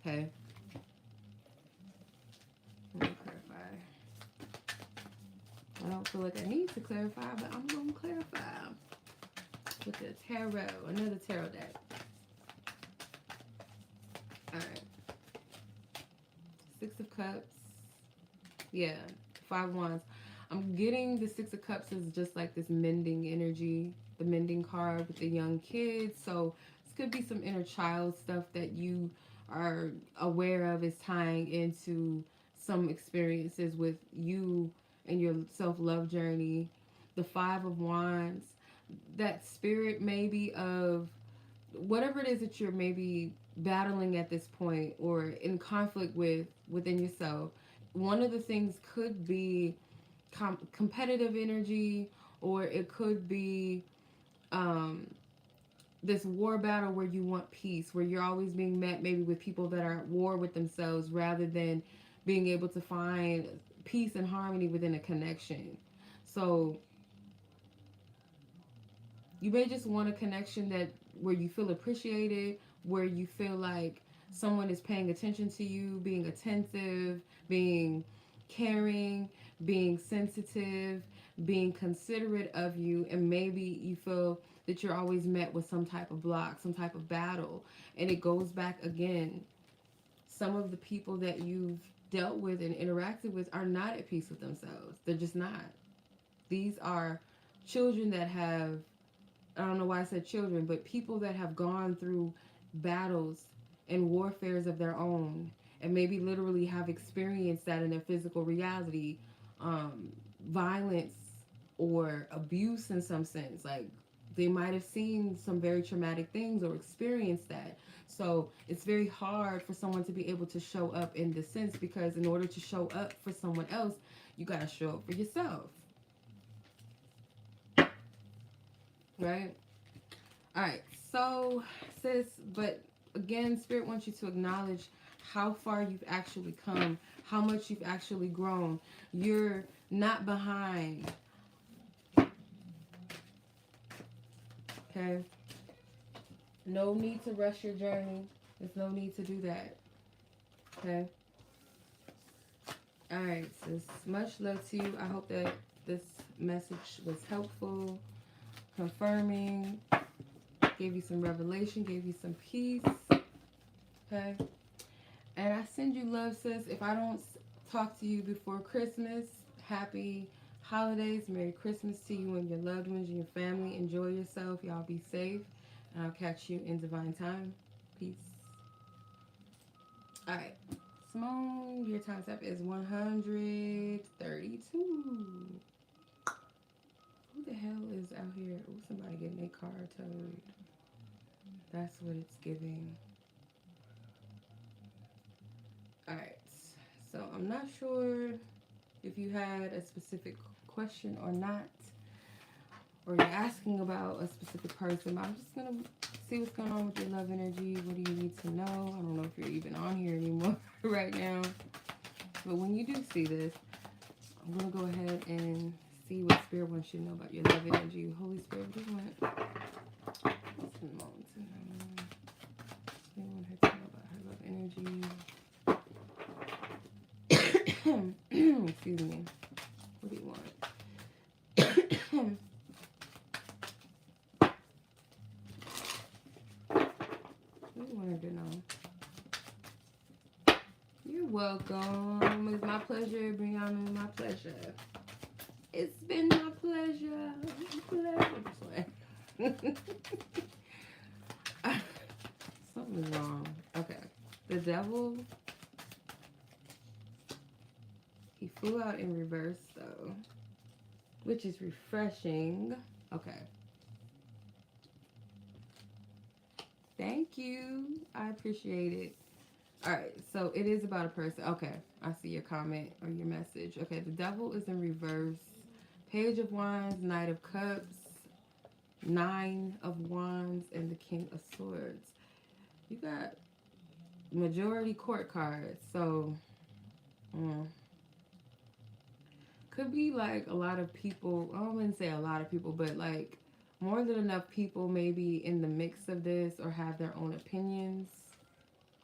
Okay? Let me clarify. I don't feel like I need to clarify, but I'm going to clarify with the tarot, another tarot deck. Alright. Six of Cups. Yeah. Five of Wands. I'm getting the Six of Cups as just like this mending energy. The mending card with the young kids. So this could be some inner child stuff that you are aware of is tying into some experiences with you and your self-love journey. The Five of Wands. That spirit maybe of whatever it is that you're maybe battling at this point or in conflict with within yourself. One of the things could be competitive energy, or it could be this war battle where you want peace, where you're always being met maybe with people that are at war with themselves rather than being able to find peace and harmony within a connection. So you may just want a connection that where you feel appreciated, where you feel like someone is paying attention to you, being attentive, being caring, being sensitive, being considerate of you, and maybe you feel that you're always met with some type of block, some type of battle. And it goes back again. Some of the people that you've dealt with and interacted with are not at peace with themselves. They're just not. These are children that have, I don't know why I said children, but people that have gone through battles and warfares of their own and maybe literally have experienced that in their physical reality, violence or abuse in some sense. Like they might have seen some very traumatic things or experienced that. So it's very hard for someone to be able to show up in this sense, because in order to show up for someone else, you got to show up for yourself. Right? All right. So, sis, but again, Spirit wants you to acknowledge how far you've actually come, how much you've actually grown. You're not behind. Okay? No need to rush your journey. There's no need to do that. Okay? Alright, sis. Much love to you. I hope that this message was helpful, confirming, gave you some revelation, gave you some peace. Okay? And I send you love, sis. If I don't talk to you before Christmas, happy holidays. Merry Christmas to you and your loved ones and your family. Enjoy yourself. Y'all be safe. And I'll catch you in divine time. Peace. Alright. Simone, your time step is 132. Who the hell is out here? Oh, somebody getting their car towed. That's what it's giving. Alright. So I'm not sure if you had a specific question or not, or you're asking about a specific person, but I'm just going to see what's going on with your love energy. What do you need to know? I don't know if you're even on here anymore right now. But when you do see this, I'm going to go ahead and see what Spirit wants you to know about your love energy. Holy Spirit, what do you want? What's the moment to know? What do you want her to know about her love energy? Excuse me. What do you want? What do you want her to know? You're welcome. It's my pleasure, Breyonna. My pleasure. It's been my pleasure. Something's wrong. Okay. The devil, he flew out in reverse, though, which is refreshing. Okay. Thank you. I appreciate it. Alright, so it is about a person. Okay, I see your comment or your message. Okay, the devil is in reverse. Page of Wands, Knight of Cups, Nine of Wands, and the King of Swords. You got majority court cards. So, could be like a lot of people. I wouldn't say a lot of people, but like more than enough people maybe in the mix of this or have their own opinions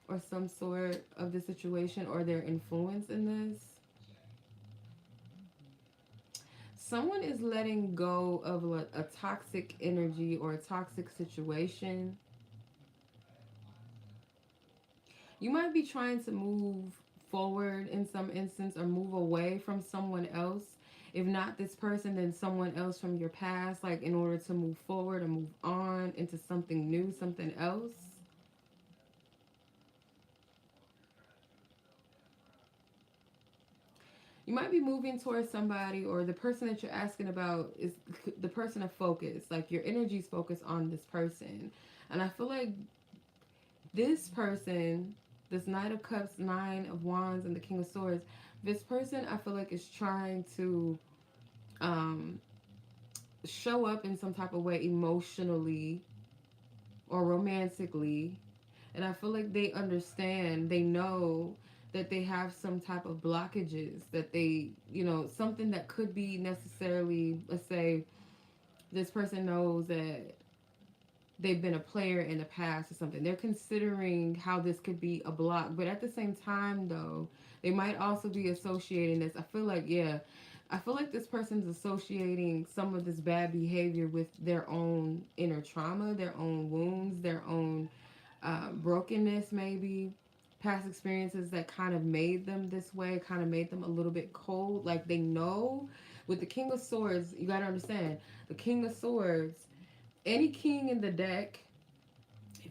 or some sort of the situation or their influence in this. Someone is letting go of a toxic energy or a toxic situation. You might be trying to move forward in some instance or move away from someone else. If not this person, then someone else from your past, like in order to move forward or move on into something new, something else. You might be moving towards somebody, or the person that you're asking about is the person of focus. Like your energy's focused on this person. And I feel like this person, this Knight of Cups, Nine of Wands, and the King of Swords, this person I feel like is trying to show up in some type of way emotionally or romantically. And I feel like they understand, they know that they have some type of blockages, that they, you know, something that could be necessarily, let's say, this person knows that they've been a player in the past or something. They're considering how this could be a block. But at the same time, though, they might also be associating this. I feel like, I feel like this person's associating some of this bad behavior with their own inner trauma, their own wounds, their own brokenness, maybe. Past experiences that kind of made them this way, kind of made them a little bit cold. Like they know with the King of Swords, you got to understand, the King of Swords, any king in the deck,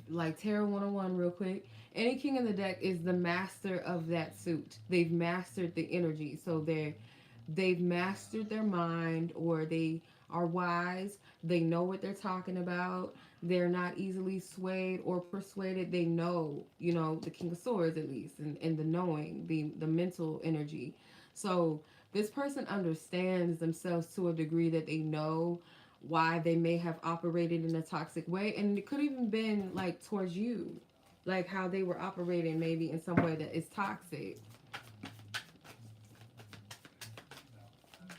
like Tarot 101 real quick, any king in the deck is the master of that suit. They've mastered the energy. So they've mastered their mind, or they are wise. They know what they're talking about. They're not easily swayed or persuaded. They know, you know, the King of Swords at least, and the knowing, the mental energy. So this person understands themselves to a degree that they know why they may have operated in a toxic way. And it could even been like towards you. like how they were operating maybe in some way that is toxic.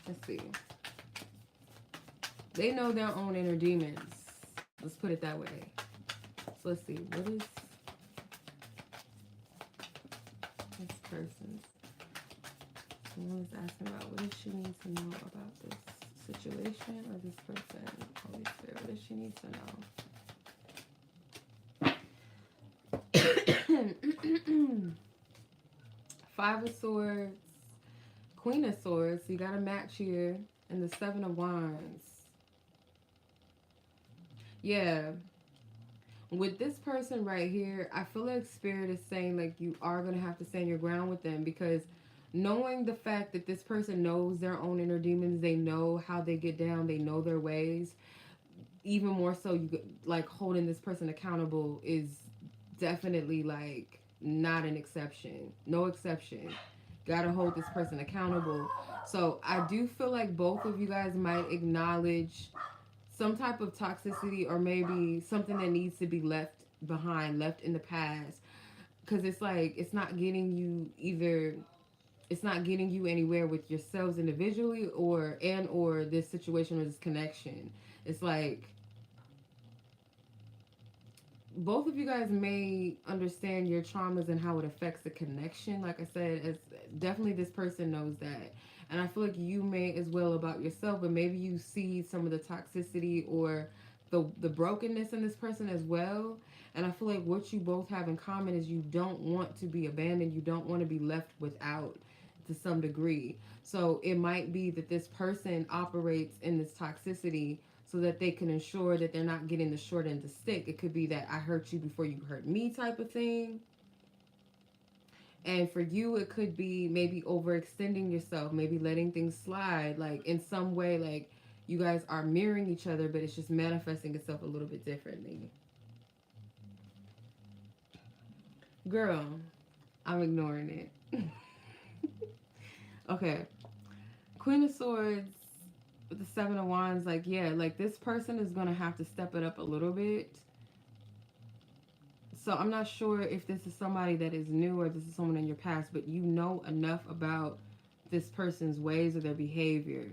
Let's see. They know their own inner demons. Let's put it that way. So let's see. What is this person's? Someone is asking about what does she need to know about this situation or this person? Holy Spirit, what does she need to know? Five of Swords, Queen of Swords. So you got a match here. And the Seven of Wands. Yeah. With this person right here, I feel like Spirit is saying like you are going to have to stand your ground with them, because knowing the fact that this person knows their own inner demons, they know how they get down, they know their ways. Even more so, you like holding this person accountable is definitely like not an exception. No exception. Gotta hold this person accountable. So I do feel like both of you guys might acknowledge some type of toxicity, or maybe something that needs to be left behind, left in the past. Because it's like, it's not getting you either, it's not getting you anywhere with yourselves individually or this situation or this connection. It's like, both of you guys may understand your traumas and how it affects the connection. Like I said, it's definitely this person knows that. And I feel like you may as well about yourself, but maybe you see some of the toxicity or the brokenness in this person as well. And I feel like what you both have in common is you don't want to be abandoned. You don't want to be left without to some degree. So it might be that this person operates in this toxicity so that they can ensure that they're not getting the short end of the stick. It could be that I hurt you before you hurt me type of thing. And for you, it could be maybe overextending yourself, maybe letting things slide, like in some way, like you guys are mirroring each other, but it's just manifesting itself a little bit differently. Girl, I'm ignoring it. Okay. Queen of Swords with the Seven of Wands, like, yeah, like this person is going to have to step it up a little bit. So I'm not sure if this is somebody that is new or this is someone in your past, but you know enough about this person's ways or their behavior.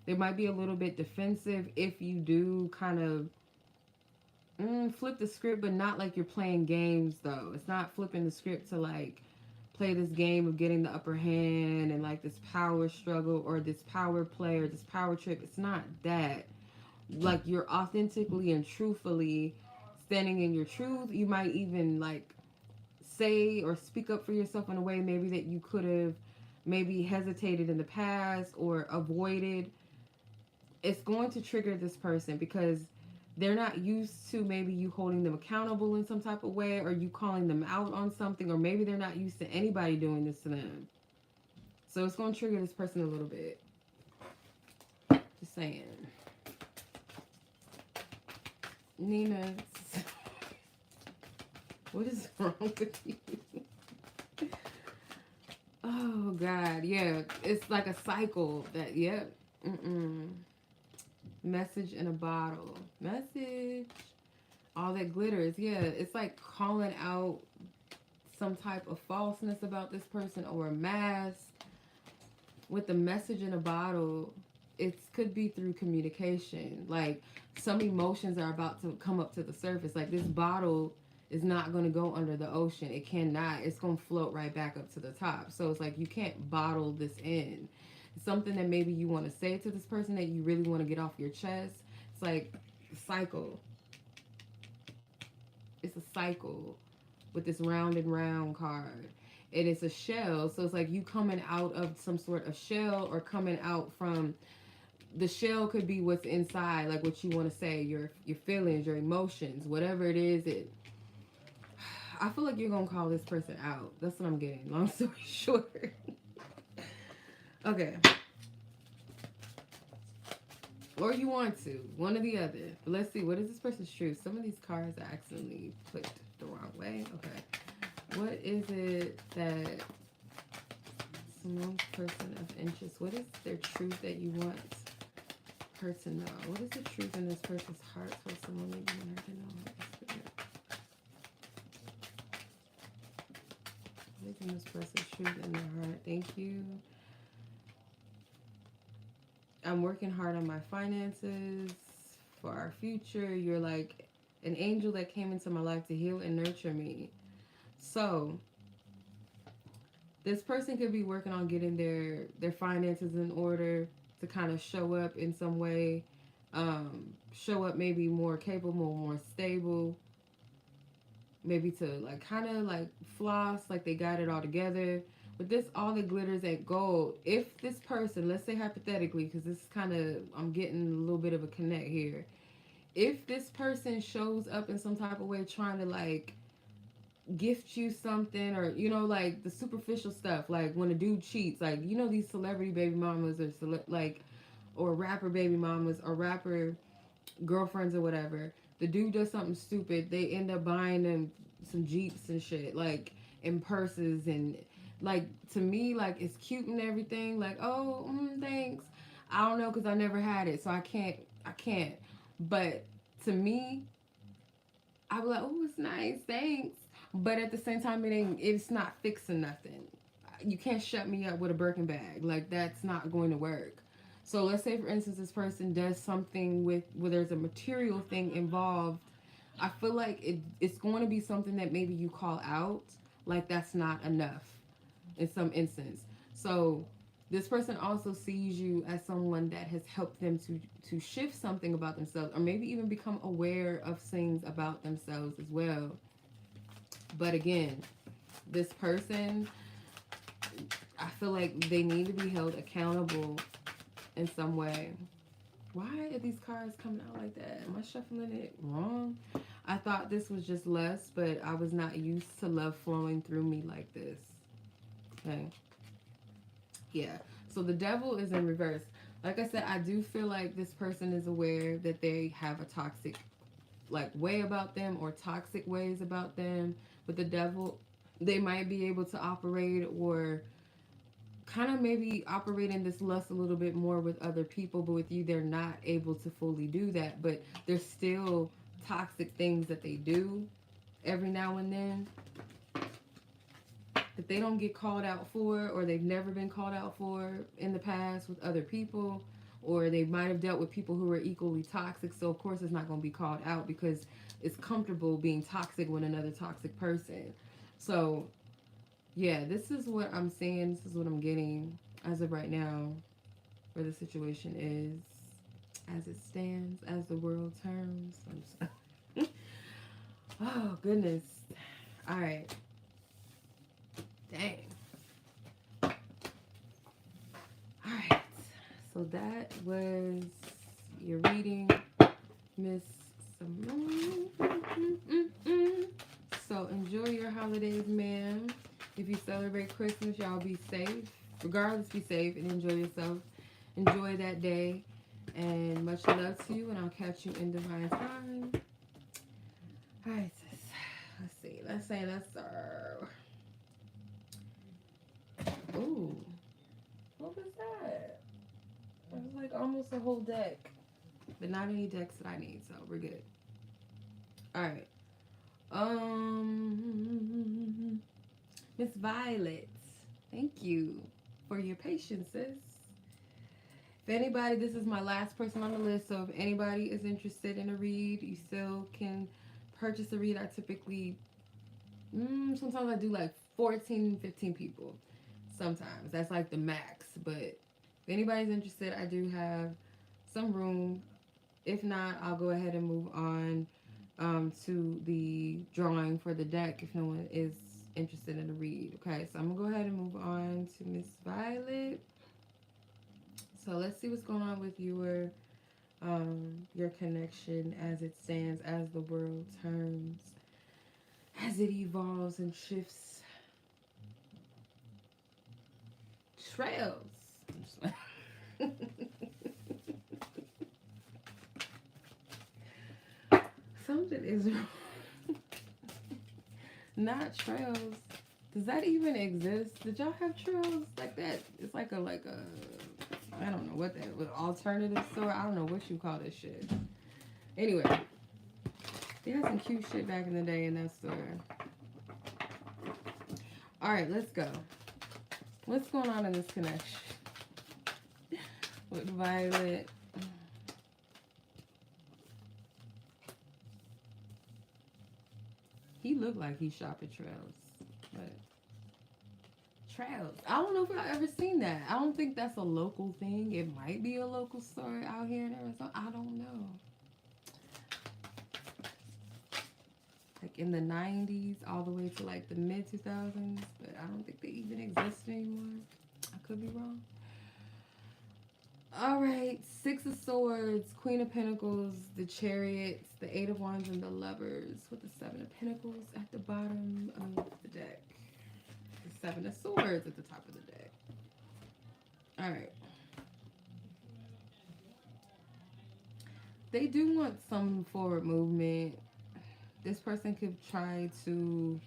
They might be a little bit defensive if you do kind of flip the script, but not like you're playing games though. It's not flipping the script to like play this game of getting the upper hand and like this power struggle or this power play or this power trip. It's not that. Like you're authentically and truthfully standing in your truth. You might even like say or speak up for yourself in a way maybe that you could have maybe hesitated in the past or avoided. It's going to trigger this person because they're not used to maybe you holding them accountable in some type of way or you calling them out on something, or maybe they're not used to anybody doing this to them. So it's going to trigger this person a little bit. Just saying. Nina, what is wrong with you? Oh, God. Yeah, it's like a cycle that, yep. Message in a bottle. Message. All that glitters. Yeah, it's like calling out some type of falseness about this person or a mask. With the message in a bottle, it could be through communication. Like some emotions are about to come up to the surface. Like this bottle is not going to go under the ocean. It cannot. It's going to float right back up to the top. So it's like you can't bottle this in. Something that maybe you want to say to this person that you really want to get off your chest. It's like a cycle. It's a cycle with this round and round card. And it's a shell. So it's like you coming out of some sort of shell or coming out from... The shell could be what's inside, like what you want to say, your feelings, your emotions, whatever it is. I feel like you're going to call this person out. That's what I'm getting. Long story short. Okay. Or you want to. One or the other. But let's see. What is this person's truth? Some of these cards are accidentally put the wrong way. Okay. What is it that someone's person of interest? What is their truth that you want her to know? What is the truth in this person's heart for someone that you want her to know? What is in this person's truth in their heart? Thank you. I'm working hard on my finances for our future. You're like an angel that came into my life to heal and nurture me. So this person could be working on getting their finances in order to kind of show up in some way, show up maybe more capable, more stable, maybe to like kind of like floss, like they got it all together. But this all that glitters ain't gold. If this person, let's say hypothetically, because this is kind of, I'm getting a little bit of a connect here. If this person shows up in some type of way trying to like gift you something, or you know, like the superficial stuff, like when a dude cheats, like you know, these celebrity baby mamas or like, or rapper baby mamas or rapper girlfriends or whatever, the dude does something stupid, they end up buying them some Jeeps and shit, like, and purses, and like, to me, like, it's cute and everything, like, oh, thanks. I don't know, because I never had it, so I can't, but to me, I be like, oh, it's nice, thanks. But at the same time, it's not fixing nothing. You can't shut me up with a Birkin bag. Like, that's not going to work. So let's say, for instance, this person does something where there's a material thing involved. I feel like it's going to be something that maybe you call out. Like, that's not enough in some instance. So this person also sees you as someone that has helped them to shift something about themselves, or maybe even become aware of things about themselves as well. But again, this person, I feel like they need to be held accountable in some way. Why are these cards coming out like that? Am I shuffling it wrong? I thought this was just lust, but I was not used to love flowing through me like this. Okay. Yeah. So the devil is in reverse. Like I said, I do feel like this person is aware that they have a toxic like way about them, or toxic ways about them. With the devil, they might be able to operate, or kind of maybe operate in this lust a little bit more with other people, but with you they're not able to fully do that. But there's still toxic things that they do every now and then that they don't get called out for, or they've never been called out for in the past with other people, or they might have dealt with people who are equally toxic. So of course it's not going to be called out because it's comfortable being toxic with another toxic person. So yeah, this is what I'm seeing. This is what I'm getting as of right now, where the situation is, as it stands, as the world turns. Oh, goodness. All right. Dang. All right. So that was your reading, Miss Simone. So enjoy your holidays, ma'am. If you celebrate Christmas, y'all be safe. Regardless, be safe and enjoy yourself. Enjoy that day. And much love to you, and I'll catch you in divine time. All right, sis. Let's see. Let's ooh. What was that? It was like almost a whole deck. But not any decks that I need, so we're good. All right. Miss Violet, thank you for your patience, sis. If anybody, this is my last person on the list, so if anybody is interested in a read, you still can purchase a read. I typically, sometimes I do like 14, 15 people. Sometimes. That's like the max. But if anybody's interested, I do have some room. If not, I'll go ahead and move on to the drawing for the deck if no one is interested in a read. Okay, so I'm gonna go ahead and move on to Miss Violet. So let's see what's going on with your connection as it stands, as the world turns, as it evolves and shifts. Trails. Something is wrong. Not trails. Does that even exist? Did y'all have trails like that? It's like a I don't know what that was, alternative store. I don't know what you call this shit. Anyway, they had some cute shit back in the day in that store. All right, let's go. What's going on in this connection with Violet? He looked like he shop at Trails, but Trails. I don't know if I've ever seen that. I don't think that's a local thing. It might be a local store out here in Arizona. I don't know. Like in the 90s all the way to like the mid 2000s, but I don't think they even exist anymore. I could be wrong. All right, Six of Swords, Queen of Pentacles, the Chariots, the Eight of Wands, and the Lovers with the Seven of Pentacles at the bottom of the deck. The Seven of Swords at the top of the deck. All right. They do want some forward movement. This person could try to,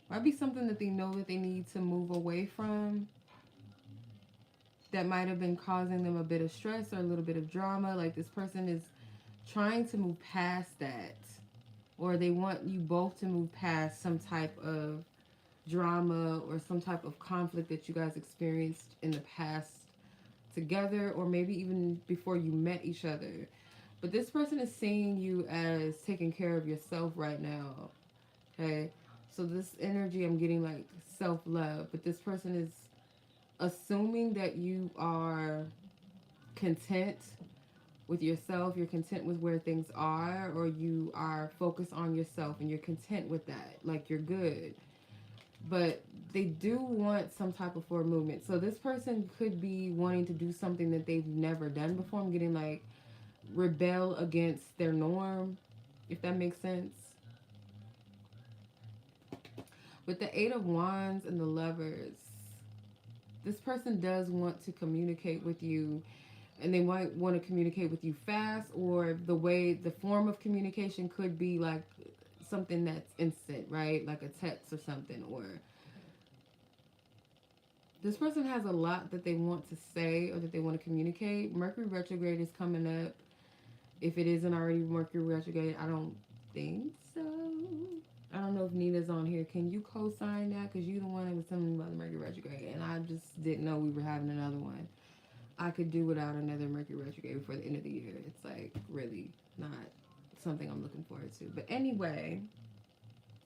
might be something that they know that they need to move away from, that might have been causing them a bit of stress or a little bit of drama. Like this person is trying to move past that, or they want you both to move past some type of drama or some type of conflict that you guys experienced in the past together, or maybe even before you met each other. But this person is seeing you as taking care of yourself right now. Okay? So this energy, I'm getting like self-love. But this person is assuming that you are content with yourself. You're content with where things are. Or you are focused on yourself and you're content with that. Like you're good. But they do want some type of forward movement. So this person could be wanting to do something that they've never done before. I'm getting like rebel against their norm, if that makes sense. With the Eight of Wands and the Lovers, this person does want to communicate with you, and they might want to communicate with you fast, or the form of communication could be like something that's instant, right? Like a text or something. Or this person has a lot that they want to say or that they want to communicate. Mercury retrograde is coming up. If it isn't already Mercury retrograde, I don't think so. I don't know if Nina's on here. Can you co-sign that? Because you're the one that was telling me about the Mercury retrograde, and I just didn't know we were having another one. I could do without another Mercury retrograde before the end of the year. It's like really not something I'm looking forward to. But anyway,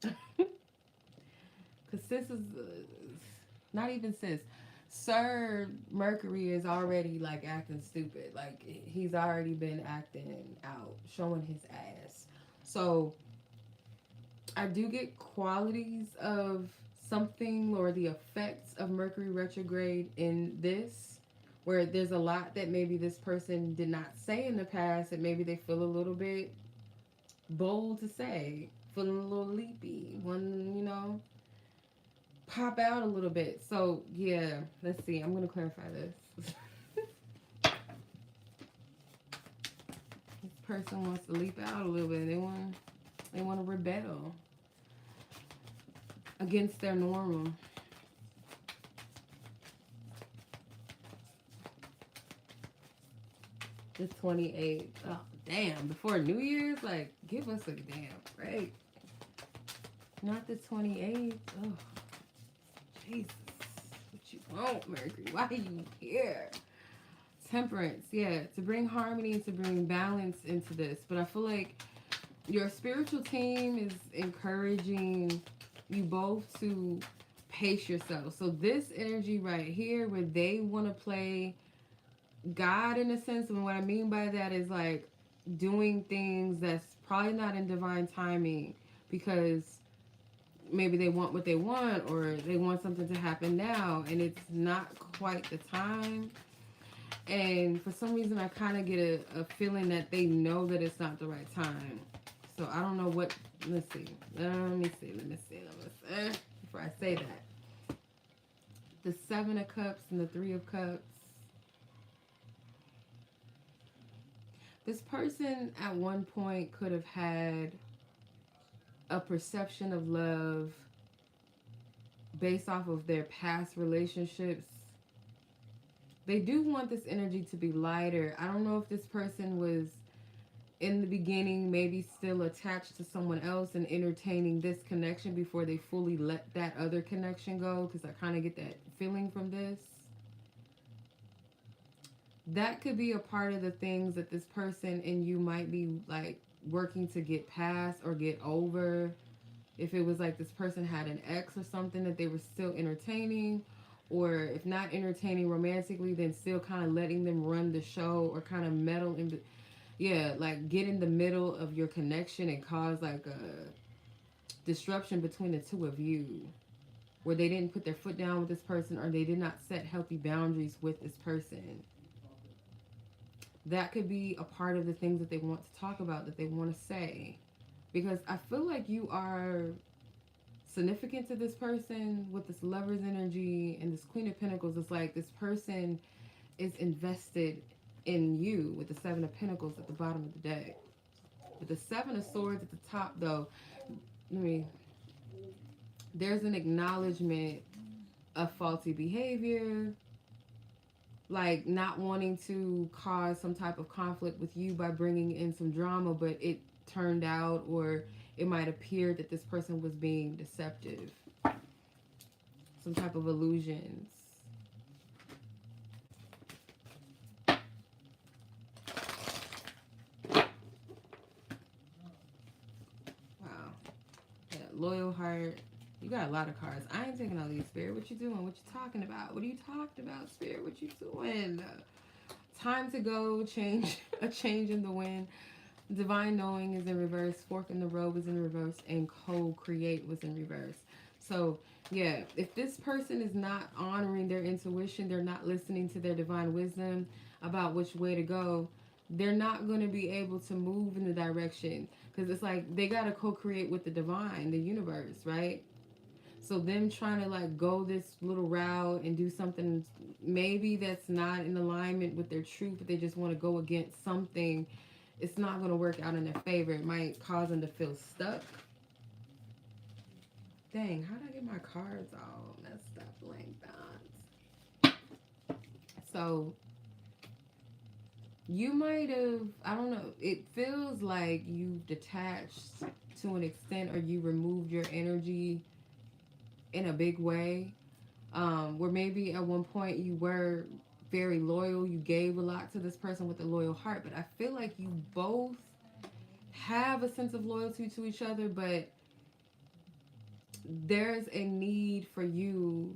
because sis is not even sis. Sir Mercury is already like acting stupid. Like he's already been acting out, showing his ass. So I do get qualities of something or the effects of Mercury retrograde in this, where there's a lot that maybe this person did not say in the past, and maybe they feel a little bit bold to say, feeling a little leapy, one, pop out a little bit. So yeah, let's see. I'm gonna clarify this. This person wants to leap out a little bit. They want to rebel against their normal. The 28th. Oh damn! Before New Year's, like give us a damn break. Not the 28th. Oh. Jesus, what you want, Mercury? Why are you here? Temperance, yeah, to bring harmony and to bring balance into this. But I feel like your spiritual team is encouraging you both to pace yourself. So this energy right here, where they want to play God in a sense, and what I mean by that is like doing things that's probably not in divine timing, because maybe they want what they want, or they want something to happen now and it's not quite the time. And for some reason I kind of get a feeling that they know that it's not the right time. So I don't know what. Let's see. Let me see before I say that. The Seven of Cups and the Three of Cups. This person at one point could have had a perception of love based off of their past relationships. They do want this energy to be lighter. I don't know if this person was in the beginning maybe still attached to someone else and entertaining this connection before they fully let that other connection go, because I kind of get that feeling from this. That could be a part of the things that this person and you might be like working to get past or get over. If it was like this person had an ex or something that they were still entertaining, or if not entertaining romantically, then still kind of letting them run the show or kind of meddle in, yeah, like get in the middle of your connection and cause like a disruption between the two of you, where they didn't put their foot down with this person or they did not set healthy boundaries with this person. That could be a part of the things that they want to talk about, that they want to say. Because I feel like you are significant to this person with this Lover's energy and this Queen of Pentacles. It's like this person is invested in you with the Seven of Pentacles at the bottom of the deck. With the Seven of Swords at the top, though, there's an acknowledgement of faulty behavior, like not wanting to cause some type of conflict with you by bringing in some drama, but it turned out, or it might appear that this person was being deceptive. Some type of illusions. Wow. Yeah, loyal heart. You got a lot of cards. I ain't taking all these, Spirit. What you doing? What you talking about? What are you talking about, Spirit? What you doing? Time to go. Change. A change in the wind. Divine Knowing is in reverse. Fork in the Road was in reverse. And Co-Create was in reverse. So, yeah, if this person is not honoring their intuition, they're not listening to their divine wisdom about which way to go, they're not going to be able to move in the direction. Because it's like they got to co-create with the divine, the universe, right? So them trying to like go this little route and do something maybe that's not in alignment with their truth, but they just want to go against something, it's not going to work out in their favor. It might cause them to feel stuck. Dang, how did I get my cards all messed up like that? So you might have, I don't know, it feels like you've detached to an extent, or you removed your energy in a big way, where maybe at one point you were very loyal, you gave a lot to this person with a loyal heart, but I feel like you both have a sense of loyalty to each other, but there's a need for you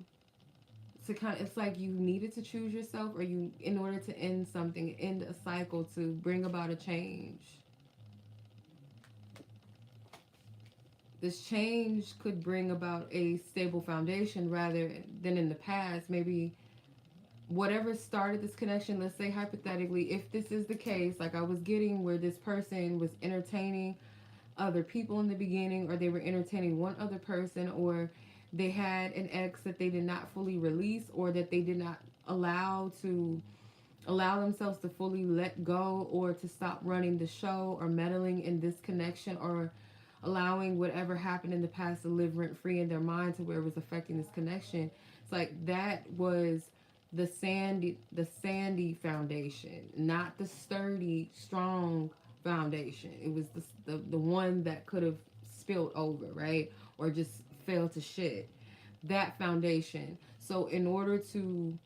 to kind of, it's like you needed to choose yourself, or you, in order to end something, end a cycle, to bring about a change. This change could bring about a stable foundation rather than in the past. Maybe whatever started this connection, let's say hypothetically, if this is the case, like I was getting, where this person was entertaining other people in the beginning, or they were entertaining one other person, or they had an ex that they did not fully release, or that they did not allow themselves to fully let go, or to stop running the show or meddling in this connection, or allowing whatever happened in the past to live rent free in their mind to where it was affecting this connection. It's like that was the sandy foundation, not the sturdy, strong foundation. It was the one that could have spilled over, right? Or just fell to shit. That foundation. So in order to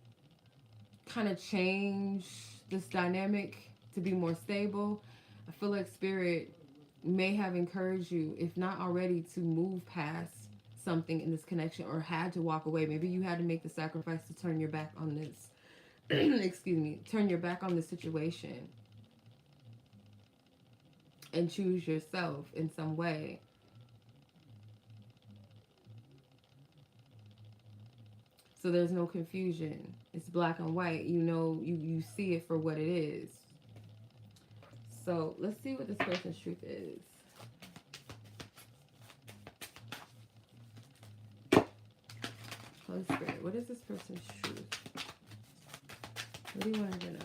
kind of change this dynamic to be more stable, I feel like Spirit may have encouraged you, if not already, to move past something in this connection, or had to walk away. Maybe you had to make the sacrifice to turn your back on this excuse me, turn your back on the situation and choose yourself in some way. So there's no confusion. It's black and white. You know, you see it for what it is. So let's see what this person's truth is. Holy Spirit, what is this person's truth? What do you want her to know?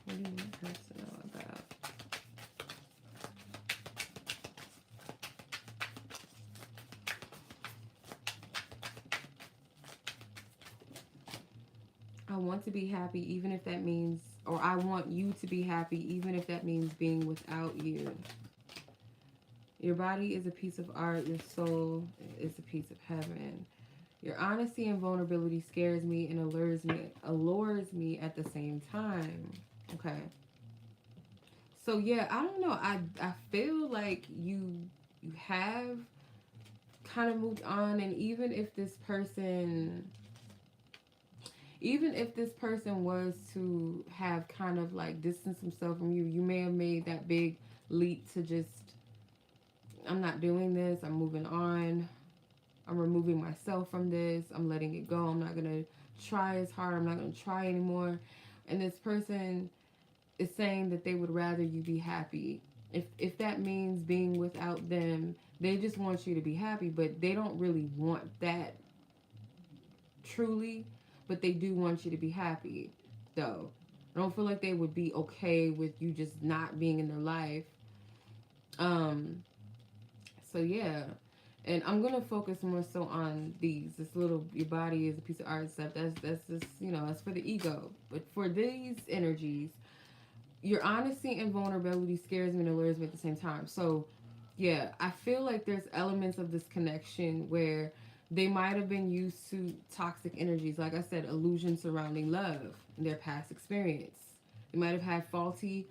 What do you want her to know about? I want to be happy even if that means, or I want you to be happy even if that means being without you. Your body is a piece of art. Your soul is a piece of heaven. Your honesty and vulnerability scares me and allures me at the same time. Okay. So yeah, I don't know. I feel like you have kind of moved on, and even if this person was to have kind of like distanced himself from you, you may have made that big leap to just, I'm not doing this, I'm moving on, I'm removing myself from this, I'm letting it go, I'm not going to try as hard, I'm not going to try anymore. And this person is saying that they would rather you be happy. If that means being without them, they just want you to be happy, but they don't really want that truly, but they do want you to be happy, though. I don't feel like they would be okay with you just not being in their life. So yeah, and I'm gonna focus more so on this little, your body is a piece of art stuff. That's just, that's for the ego. But for these energies, your honesty and vulnerability scares me and allures me at the same time. So yeah, I feel like there's elements of this connection where they might have been used to toxic energies, like I said, illusions surrounding love in their past experience. They might have had faulty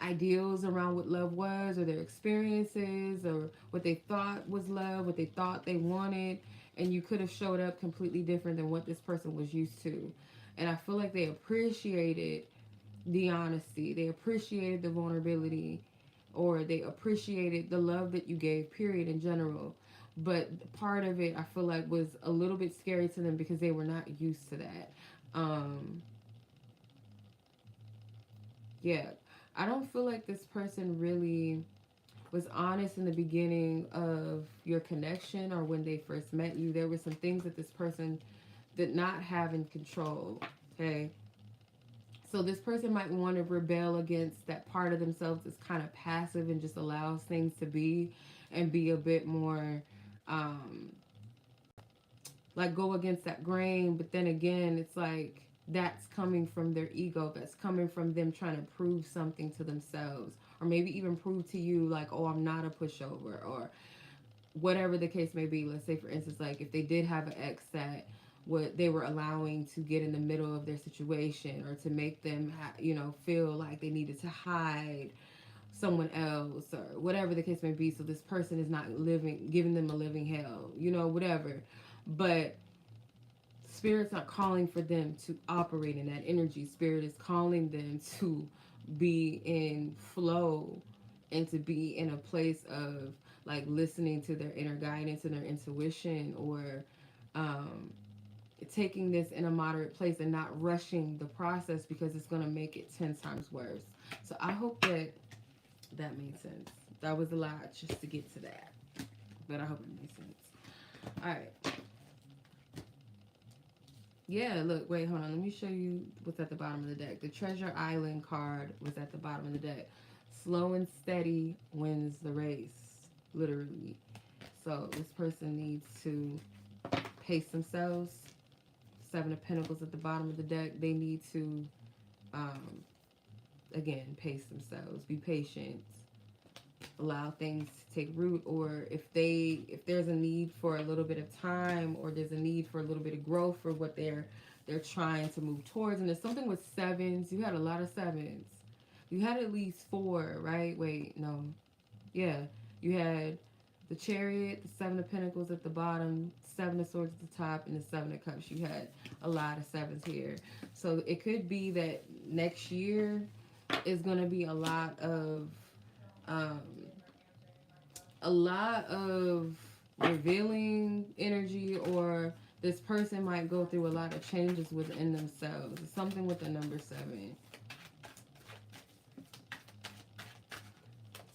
ideals around what love was, or their experiences, or what they thought was love, what they thought they wanted, and you could have showed up completely different than what this person was used to. And I feel like they appreciated the honesty, they appreciated the vulnerability, or they appreciated the love that you gave, period, in general. But part of it, I feel like, was a little bit scary to them because they were not used to that. Yeah, I don't feel like this person really was honest in the beginning of your connection or when they first met you. There were some things that this person did not have in control. Okay. So this person might want to rebel against that part of themselves that's kind of passive and just allows things to be, and be a bit more um, like go against that grain. But then again, it's like that's coming from their ego. That's coming from them trying to prove something to themselves, or maybe even prove to you like, oh, I'm not a pushover, or whatever the case may be. Let's say, for instance, like if they did have an ex that what they were allowing to get in the middle of their situation, or to make them feel like they needed to hide someone else, or whatever the case may be, so this person is not giving them a living hell, whatever. But spirit's not calling for them to operate in that energy. Spirit is calling them to be in flow, and to be in a place of like listening to their inner guidance and their intuition, or taking this in a moderate place and not rushing the process, because it's going to make it 10 times worse. So I hope that made sense. That was a lot just to get to that, but I hope it made sense. All right. Yeah, look, wait, hold on. Let me show you what's at the bottom of the deck. The Treasure Island card was at the bottom of the deck. Slow and steady wins the race, literally. So this person needs to pace themselves. Seven of Pentacles at the bottom of the deck. They need to, again, pace themselves. Be patient. Allow things to take root. Or if there's a need for a little bit of time, or there's a need for a little bit of growth for what they're trying to move towards. And there's something with sevens. You had a lot of sevens. You had at least four, right? Wait, no. Yeah. You had the Chariot, the Seven of Pentacles at the bottom, Seven of Swords at the top, and the Seven of Cups. You had a lot of sevens here. So it could be that next year is going to be a lot of revealing energy, or this person might go through a lot of changes within themselves. It's something with the number 7.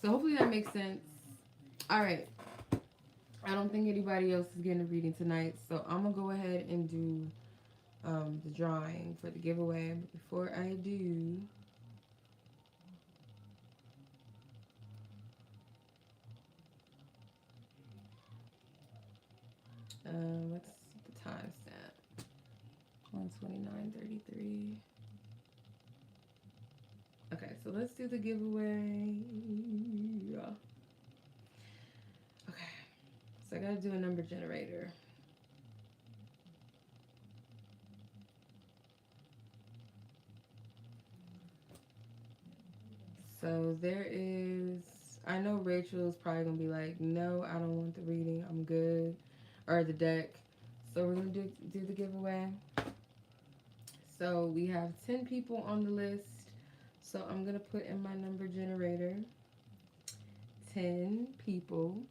So hopefully that makes sense. All right. I don't think anybody else is getting a reading tonight, so I'm going to go ahead and do the drawing for the giveaway. But before I do, what's the timestamp? 𝓛𝓸𝓿𝓮. Okay, so let's do the giveaway. Okay, so I gotta do a number generator. So there is, I know Rachel's probably gonna be like, no, I don't want the reading, I'm good, or the deck. So we're gonna do the giveaway. So we have 10 people on the list. So I'm gonna put in my number generator 10 people.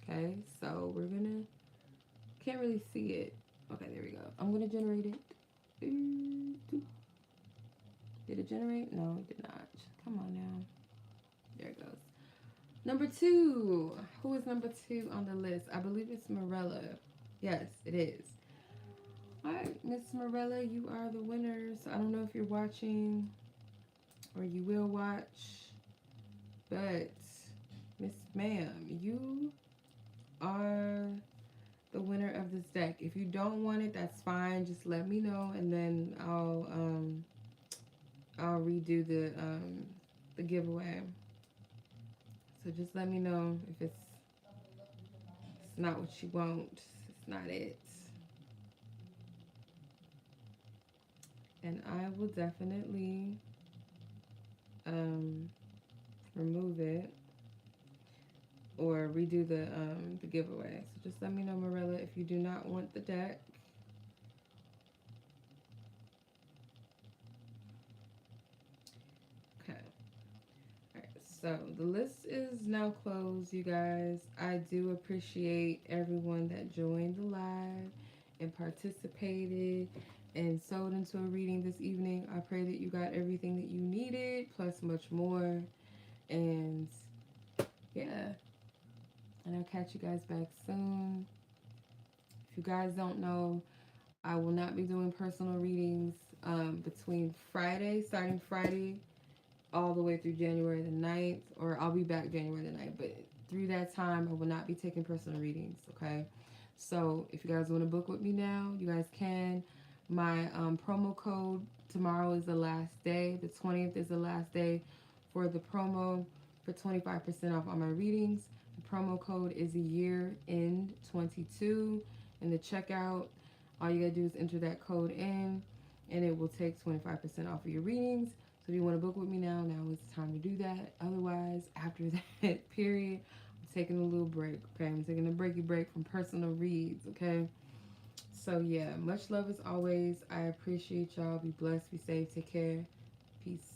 Okay, so we're gonna, can't really see it. Okay, there we go. I'm gonna generate it. Did it generate? No, it did not. Come on now. There it goes. Number 2. Who is number 2 on the list? I believe it's Mirela. Yes, it is. All right, Miss Mirela, you are the winner. So I don't know if you're watching or you will watch, but Miss Ma'am, you are the winner of this deck. If you don't want it, that's fine. Just let me know, and then I'll redo the giveaway. So just let me know if it's not what you want. It's not it. And I will definitely remove it or redo the giveaway. So just let me know, Mirela, if you do not want the deck. Okay. All right. So the list is now closed, you guys. I do appreciate everyone that joined the live and participated and sold into a reading this evening. I pray that you got everything that you needed, plus much more. And yeah, and I'll catch you guys back soon. If you guys don't know, I will not be doing personal readings between Friday, starting Friday, all the way through January the 9th, or I'll be back January the 9th, but through that time, I will not be taking personal readings, okay? So if you guys want to book with me now, you guys can. My promo code, tomorrow is the last day. The 20th is the last day for the promo for 25% off on my readings. The promo code is a year end 22. In the checkout, all you gotta do is enter that code in, and it will take 25% off of your readings. So if you want to book with me now is the time to do that. Otherwise, after that period, I'm taking a little break, okay? I'm taking a break from personal reads, okay? So yeah, much love as always. I appreciate y'all. Be blessed, be safe, take care. Peace.